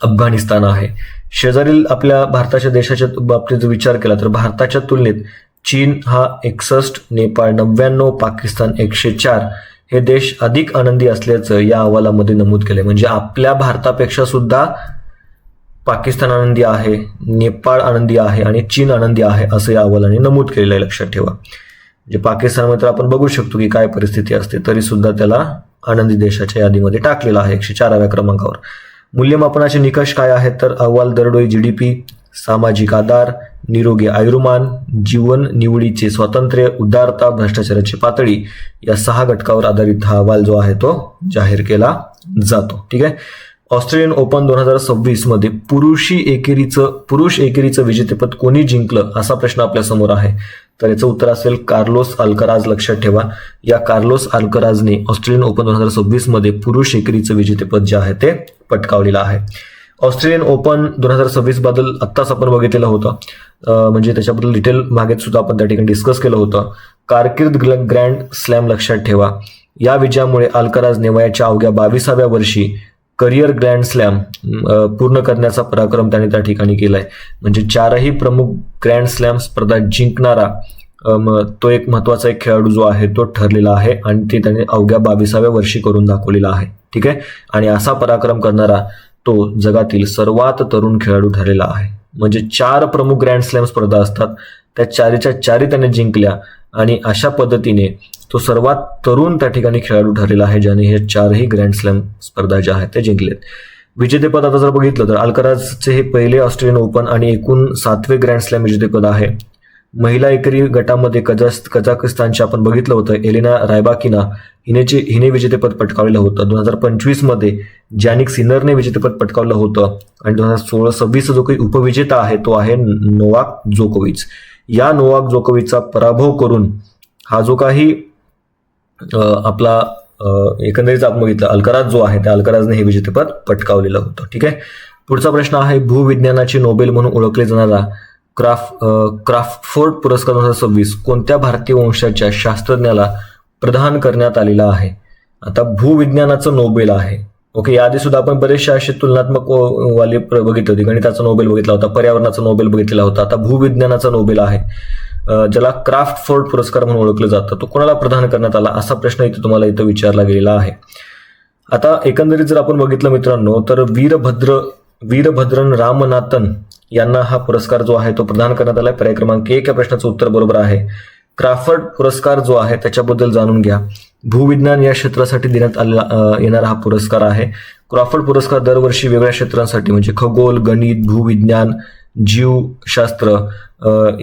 अफगाणिस्तान आहे. शेजारील आपल्या भारताच्या देशाच्या बाबतीत जर विचार केला तर भारताच्या तुलनेत चीन हा 61, नेपाळ 99, पाकिस्तान 104 हे देश अधिक आनंदी असल्याचं या अहवालामध्ये नमूद केलंय. म्हणजे आपल्या भारतापेक्षा सुद्धा पाकिस्तान आनंदी आहे, नेपाळ आनंदी आहे आणि चीन आनंदी आहे असं या अहवालाने नमूद केलेलं आहे. लक्षात ठेवा. म्हणजे पाकिस्तानमध्ये आपण बघू शकतो की काय परिस्थिती असते, तरी सुद्धा त्याला आनंदी देशाच्या यादीमध्ये टाकलेला आहे 104व्या क्रमांकावर. मूल्यमापनाचे निकष काय आहेत तर अहवाल दरडोई जीडीपी, सामाजिक आधार, निरोगी आयुर्मान, जीवन निवडीचे स्वातंत्र्य, उदारता, भ्रष्टाचाराची पातळी या 6 घटकावर आधारित हा अहवाल जो आहे तो जाहीर केला जातो. ठीक आहे. ऑस्ट्रेलियन ओपन 2026 मध्ये पुरुष एकेरीचं विजेतेपद कोणी जिंकलं असा प्रश्न आपल्या समोर आहे. तर याचं उत्तर असेल कार्लोस अल्कराज. लक्षात ठेवा. या कार्लोस अल्कराजने ऑस्ट्रेलियन ओपन 2026 मध्ये पुरुष एकेरीचं विजेतेपद जे आहे ते पटकावलेलं आहे. ऑस्ट्रेलियन ओपन 2026 बद्दल आत्ताच आपण बघितलेलं होतं, म्हणजे त्याच्याबद्दल डिटेल मागेच सुद्धा आपण त्या ठिकाणी डिस्कस केलं होतं. कारकीर्द ग्रँड स्लॅम लक्षात ठेवा. या विजयामुळे अल्कराजने वयाच्या अवघ्या 22व्या वर्षी करिअर ग्रँड स्लॅम पूर्ण करण्याचा पराक्रम त्याने त्या ठिकाणी केलाय. म्हणजे 4ही प्रमुख ग्रँड स्लॅम स्पर्धा जिंकणारा तो एक महत्वाचा एक खेळाडू जो आहे तो ठरलेला आहे आणि ते त्याने अवघ्या 22व्या वर्षी करून दाखवलेला आहे. ठीक आहे. आणि असा पराक्रम करणारा तो जगातील सर्वात तरुण खेळाडू ठरलेला आहे. म्हणजे 4 प्रमुख ग्रँड स्लॅम स्पर्धा असतात, त्या 4च्या 4 त्याने जिंकल्या आणि अशा पद्धतीने तो सर्वात तरुण त्या ठिकाणी खेळाडू ठरलेला आहे ज्याने हे 4ही ग्रँड स्लॅम स्पर्धा ज्या आहेत ते जिंकलेत. विजेतेपद आता जर बघितलं तर अल्कराजचे हे पहिले ऑस्ट्रेलियन ओपन आणि एकूण 7वे ग्रँड स्लॅम विजेतेपद आहे. महिला एकेरी गटामध्ये कझाकिस्तानचे आपण बघितलं होतं एलिना रायबाकिना हिने विजेतेपद पटकावलेलं होतं. 2025 मध्ये जॅनिक सिनरने विजेतेपद पटकावलं होतं आणि 2016-26 जो काही उपविजेता आहे तो आहे नोवाक जोकोविच. या नोवाक जोकोविचचा पराभव करून हा जो काही आपला एकंदरीत आपण बघितलं अल्कराज जो आहे त्या अल्कराजने हे विजेतेपद पटकावलेलं होतं. ठीक आहे. पुढचा प्रश्न आहे भूविज्ञानाची नोबेल म्हणून ओळखले जाणारा क्राफ्टफोर्ड पुरस्कार 2026 कोणत्या भारतीय वंशाच्या शास्त्रज्ञाला प्रदान करण्यात आलेला आहे. आता भूविज्ञानाचं नोबेल आहे. ओके. याआधी सुद्धा आपण बरेचशा असे तुलनात्मक वाले बघितले होते. गणिताचा नोबेल बघितला होता, पर्यावरणाचा नोबेल बघितलेला होता. आता भूविज्ञानाचा नोबेल आहे ज्याला क्राफ्टफोर्ड पुरस्कार म्हणून ओळखलं जातं. तो कोणाला प्रदान करण्यात आला असा प्रश्न इथे तुम्हाला इथं विचारला गेलेला आहे. आता एकंदरीत जर आपण बघितलं मित्रांनो तर वीरभद्रन रामनाथन यांना हा पुरस्कार जो आहे तो प्रदान करण्यात आला. पर्याय क्रमांक 1 या प्रश्नाचं उत्तर बरोबर आहे. क्राफर्ड पुरस्कार जो आहे त्याच्याबद्दल जाणून घ्या. भूविज्ञान या क्षेत्रासाठी देण्यात आलेला येणारा हा पुरस्कार आहे. क्रॉफर्ड पुरस्कार दरवर्षी वेगळ्या क्षेत्रांसाठी म्हणजे खगोल, गणित, भूविज्ञान, जीवशास्त्र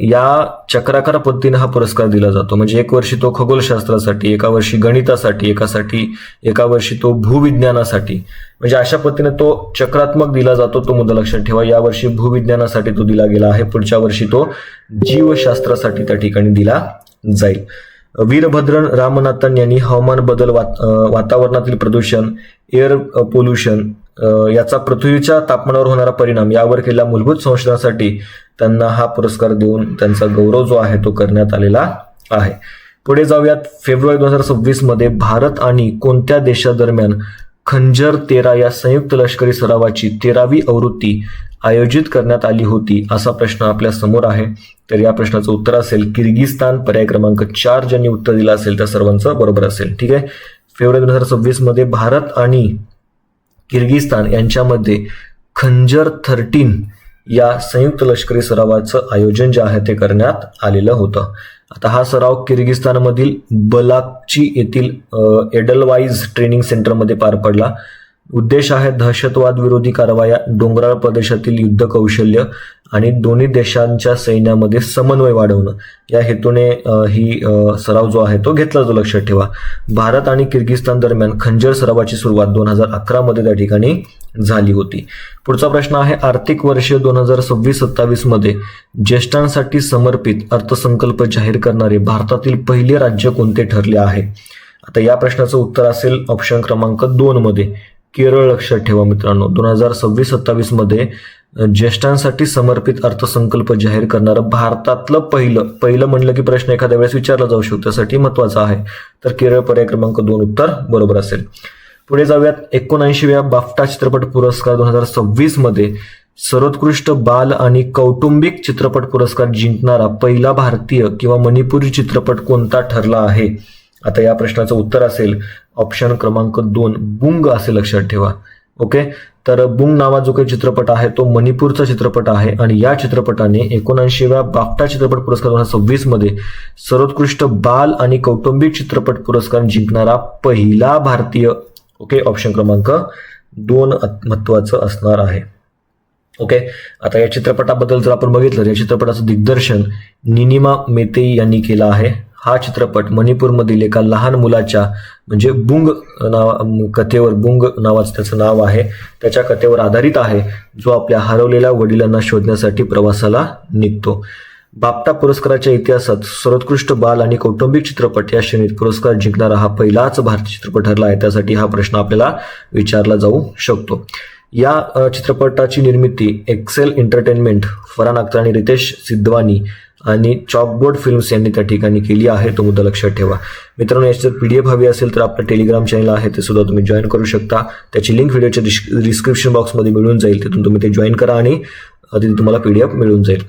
या चक्राकार पद्धतीने हा पुरस्कार दिला जातो. म्हणजे एक वर्षी तो खगोलशास्त्रासाठी, एका वर्षी गणितासाठी, एका वर्षी तो भूविज्ञानासाठी, म्हणजे अशा पद्धतीने तो चक्रात्मक दिला जातो. तो मुद्दा लक्षात ठेवा. यावर्षी भूविज्ञानासाठी तो दिला गेला आहे, पुढच्या वर्षी तो जीवशास्त्रासाठी त्या ठिकाणी दिला जाईल. वीरभद्रन रामनाथन यांनी हवामान बदल, वातावरणातील प्रदूषण, एअर पोल्युशन याचा पृथ्वीच्या तापमानावर होणारा परिणाम यावर केलेल्या मूलभूत संशोधनासाठी त्यांना हा पुरस्कार देऊन त्यांचा गौरव जो आहे तो करण्यात आलेला आहे. पुढे जाऊयात. फेब्रुवारी 2026 मध्ये भारत आणि कोणत्या देशादरम्यान खंजर 13 या संयुक्त लष्करी सरावाची 13वी आवृत्ती आयोजित करण्यात आली होती असा प्रश्न आपल्या समोर आहे. तर या प्रश्नाचं उत्तर असेल किर्गिस्तान. पर्याय क्रमांक 4 ज्यांनी उत्तर दिलं असेल त्या सर्वांचं बरोबर असेल. ठीक आहे. फेब्रुवारी 2026 मध्ये भारत आणि किर्गिस्तान यांच्यामध्ये खंजर 13 या संयुक्त लष्करी सरावाचं आयोजन जे आहे ते करण्यात आलेलं होतं. आता हा सराव किर्गिस्तानमधील बलाकची येथील एडलवाईज ट्रेनिंग सेंटरमध्ये पार पडला. उद्देश आहे दहशतवाद विरोधी कारवाया, डोंगराळ प्रदेशातील युद्ध कौशल्य आणि दोन्ही देशांच्या सैन्यामध्ये समन्वय वाढवणं या हेतूने ही सराव जो आहे तो घेतला जो लक्षात ठेवा. भारत आणि किर्गिस्तान दरम्यान खंजर सरावाची सुरुवात 2011 मध्ये त्या ठिकाणी झाली होती. पुढचा प्रश्न आहे आर्थिक वर्ष 2026-27 मध्ये ज्येष्ठांसाठी समर्पित अर्थसंकल्प जाहीर करणारे भारतातील पहिले राज्य कोणते ठरले आहे. आता या प्रश्नाचं उत्तर असेल ऑप्शन क्रमांक 2 मध्ये केरळ. लक्षात ठेवा मित्रांनो, 2026-27 मध्ये ज्येष्ठांसाठी समर्पित अर्थसंकल्प जाहीर करणारं भारतातलं पहिलं म्हणलं की प्रश्न एखाद्या वेळेस विचारला जाऊ शकतो, त्यासाठी महत्वाचा आहे. तर केरळ पर्याय क्रमांक 2 उत्तर बरोबर असेल. पुढे जाऊयात. 79व्या बाफ्टा चित्रपट पुरस्कार 2026 मध्ये सर्वोत्कृष्ट बाल आणि कौटुंबिक चित्रपट पुरस्कार जिंकणारा पहिला भारतीय किंवा मणिपुरी चित्रपट कोणता ठरला आहे. आता या प्रश्नाचं उत्तर असेल ऑप्शन क्रमांक 2 बुंग असे लक्षात ठेवा. ओके, तर बुंग नावा जो काही चित्रपट आहे तो मणिपूरचा चित्रपट आहे आणि या चित्रपटाने 79व्या बाफ्टा चित्रपट पुरस्कार 2026 मध्ये सर्वोत्कृष्ट बाल आणि कौटुंबिक चित्रपट पुरस्कार जिंकणारा पहिला भारतीय. ओके, ऑप्शन क्रमांक 2 महत्वाचं असणार आहे. ओके, आता या चित्रपटाबद्दल जर आपण बघितलं, या चित्रपटाचं दिग्दर्शन निनिमा मेतेई यांनी केलं आहे. हा चित्रपट मणिपूरमधील एका लहान मुलाच्या म्हणजे बुंग कथेवर, बुंग नावाचं त्याचं नाव आहे, त्याच्या कथेवर आधारित आहे, जो आपल्या हरवलेल्या वडिलांना शोधण्यासाठी प्रवासाला निघतो. बाफ्टा पुरस्काराच्या इतिहासात सर्वोत्कृष्ट बाल आणि कौटुंबिक चित्रपट या श्रेणीत पुरस्कार जिंकणारा हा पहिलाच भारतीय चित्रपट ठरला आहे. त्यासाठी हा प्रश्न आपल्याला विचारला जाऊ शकतो. या चित्रपटाची निर्मिती एक्सेल एंटरटेनमेंट, फरहान अख्तर आणि रितेश सिद्धवानी आणि चॉकबोर्ड फिल्म्स यांनी त्या ठिकाणी केली आहे. तो मुद्दा लक्षात ठेवा. मित्रांनो, याची जर PDF हवी असेल तर आपलं टेलिग्राम चॅनल आहे ते सुद्धा तुम्ही जॉईन करू शकता. त्याची लिंक व्हिडिओच्या डिस्क्रिप्शन बॉक्समध्ये मिळून जाईल, तिथून तुम्ही ते जॉईन करा आणि तिथे तुम्हाला PDF मिळून जाईल.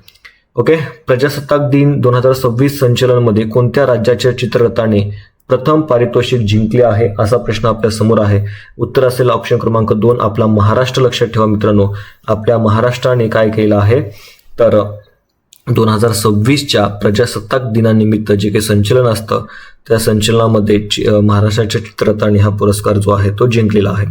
ओके, प्रजासत्ताक दिन 2026 संचलनमध्ये कोणत्या राज्याच्या चित्ररथाने प्रथम पारितोषिक जिंकले आहे असा प्रश्न आपल्या समोर आहे. उत्तर असेल ऑप्शन क्रमांक 2 आपला महाराष्ट्र. लक्षात ठेवा मित्रांनो, आपल्या महाराष्ट्राने काय केलं आहे तर 2026च्या प्रजासत्ताक दिनानिमित्त जे काही संचलन असतं त्या संचलनामध्ये महाराष्ट्राच्या चित्ररथाने हा पुरस्कार जो आहे तो जिंकलेला आहे.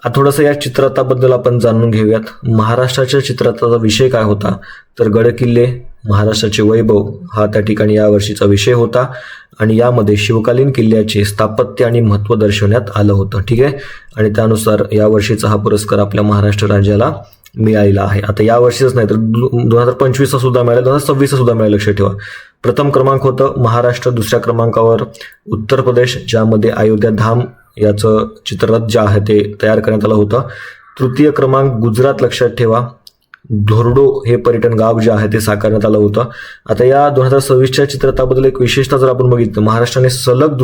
आता थोडंसं या चित्ररथाबद्दल आपण जाणून घेऊयात. महाराष्ट्राच्या चित्ररथाचा विषय काय होता तर गड किल्ले, महाराष्ट्राचे वैभव हा त्या ठिकाणी या वर्षीचा विषय होता आणि यामध्ये शिवकालीन किल्ल्याचे स्थापत्य आणि महत्त्व दर्शवण्यात आलं होतं. ठीक आहे, आणि त्यानुसार या वर्षीचा हा पुरस्कार आपल्या महाराष्ट्र राज्याला मिळालेला आहे. आता या वर्षीच नाही तर 2025 सुद्धा मिळाला, 2026 सुद्धा मिळालं. लक्षात ठेवा, प्रथम क्रमांक होतं महाराष्ट्र, दुसऱ्या क्रमांकावर उत्तर प्रदेश ज्यामध्ये अयोध्या धाम याचं चित्ररथ जे आहे ते तयार करण्यात आलं होतं. तृतीय क्रमांक गुजरात. लक्षात ठेवा, धोरडो हे पर्यटन गाव जे आहे ते साकारण्यात आलं होतं. आता या 2026च्या चित्ररथाबद्दल एक विशेषता जर आपण बघितलं, महाराष्ट्राने सलग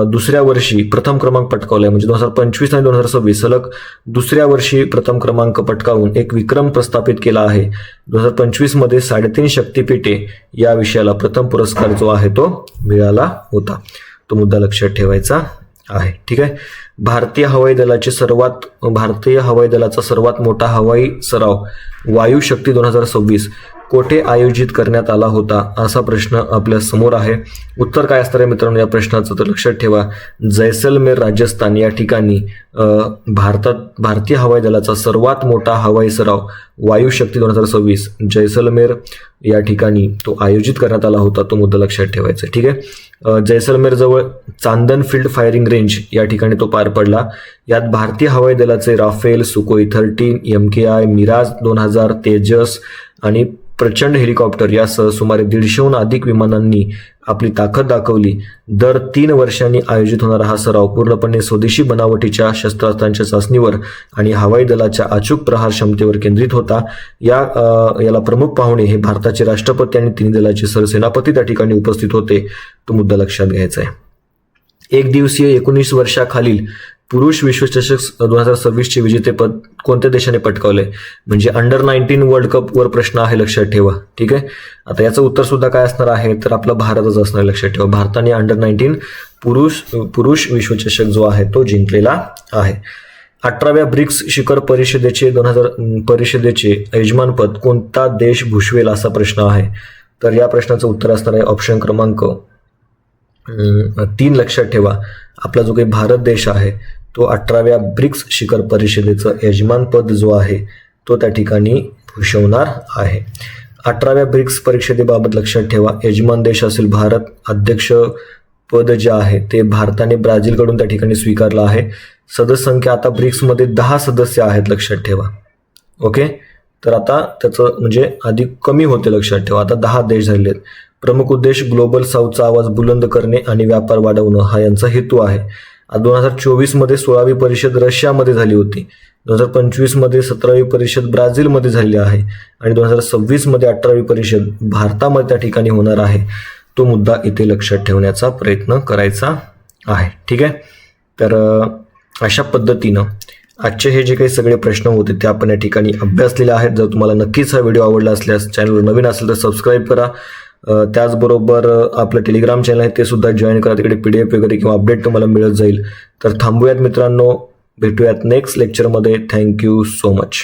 दुसऱ्या वर्षी प्रथम क्रमांक पटकावलाय. म्हणजे 2025 आणि 2026 सलग दुसऱ्या वर्षी प्रथम क्रमांक पटकावून एक विक्रम प्रस्थापित केला आहे. 2025 मध्ये 3.5 शक्तिपीठे या विषयाला प्रथम पुरस्कार जो आहे तो मिळाला होता. तो मुद्दा लक्षात ठेवायचा आहे. ठीक आहे, भारतीय हवाई दलाचा सर्वात मोठा हवाई सराव वायू शक्ती 2026 कोठे आयोजित करण्यात आला होता असा प्रश्न आपल्या समोर आहे. उत्तर काय असणार आहे मित्रांनो या प्रश्नाचं तर लक्षात ठेवा, जैसलमेर राजस्थान या ठिकाणी भारतीय हवाई दलाचा सर्वात मोठा हवाई सराव वायू शक्ती 2026 जैसलमेर या ठिकाणी तो आयोजित करण्यात आला होता. तो मुद्दा लक्षात ठेवायचा. ठीक आहे, जैसलमेर जवळ चांदन फील्ड फायरिंग रेंज या ठिकाणी तो पार पडला. यात भारतीय हवाई दलाचे Rafale, Sukhoi 13, MKI, Mirage 2000, Tejas आणि प्रचंड हेलिकॉप्टर यासह सुमारे 150हून अधिक विमानांनी आपली ताकद दाखवली. दर 3 वर्षांनी आयोजित होणारा हा सराव पूर्णपणे स्वदेशी बनावटीच्या शस्त्रास्त्रांच्या चाचणीवर आणि हवाई दलाच्या अचूक प्रहार क्षमतेवर केंद्रित होता. याला प्रमुख पाहुणे हे भारताचे राष्ट्रपती आणि तिन्ही दलाचे सरसेनापती त्या ठिकाणी उपस्थित होते. तो मुद्दा लक्षात घ्यायचा आहे. एक दिवसीय 19 वर्षाखालील पुरुष विश्वचषक 2026चे विजेतेपद कोणत्या देशाने पटकावले म्हणजे अंडर-19 वर्ल्ड कप वर प्रश्न आहे. लक्षात ठेवा. ठीक आहे, आता याचं उत्तर सुद्धा काय असणार आहे तर आपला भारतच असणार. लक्षात ठेवा, भारताने अंडर-19 पुरुष विश्वचषक जो आहे तो जिंकलेला आहे. 18व्या ब्रिक्स शिखर परिषदेचे यजमानपद कोणता देश भूषवेल असा प्रश्न आहे. तर या प्रश्नाचं उत्तर असणार आहे ऑप्शन क्रमांक 3. लक्षात ठेवा, आपला जो काही भारत देश आहे तो 18व्या ब्रिक्स शिखर परिषदेचं यजमानपद जो आहे तो त्या ठिकाणी भूषवणार आहे. 18व्या ब्रिक्स परिषदेबाबत लक्षात ठेवा, यजमान देश असेल भारत, अध्यक्ष पद जे आहे ते भारताने ब्राझीलकडून त्या ठिकाणी स्वीकारलं आहे. सदस्य संख्या आता ब्रिक्समध्ये 10 सदस्य आहेत, लक्षात ठेवा. ओके, तर आता त्याचं म्हणजे आधी कमी होते, लक्षात ठेवा, आता 10 देश झालेले आहेत. प्रमुख उद्देश ग्लोबल साऊथचा आवाज बुलंद करणे आणि व्यापार वाढवणं हा यांचा हेतू आहे. 2024 16वी परिषद रशियामध्ये झाली होती, 2025 17वी परिषद ब्राझीलमध्ये झालेली आहे आणि 2026 18वी परिषद भारतामध्ये त्या ठिकाणी होणार आहे. तो मुद्दा इथे लक्षात ठेवण्याचा प्रयत्न करायचा आहे. ठीक आहे, तर अशा पद्धतीनं आजचे हे जे काही सगळे प्रश्न होते ते आपण या ठिकाणी अभ्यासलेले आहेत. जर तुम्हाला नक्कीच हा व्हिडिओ आवडला असल्यास चॅनलवर नवीन असेल तर सबस्क्राईब करा. त्याचबरोबर आपलं टेलिग्राम चॅनल आहे ते सुद्धा जॉईन करा, तिकडे PDF वगैरे किंवा अपडेट तुम्हाला मिळत जाईल. तर थांबूयात मित्रांनो, भेटूयात नेक्स्ट लेक्चरमध्ये. Thank you so much.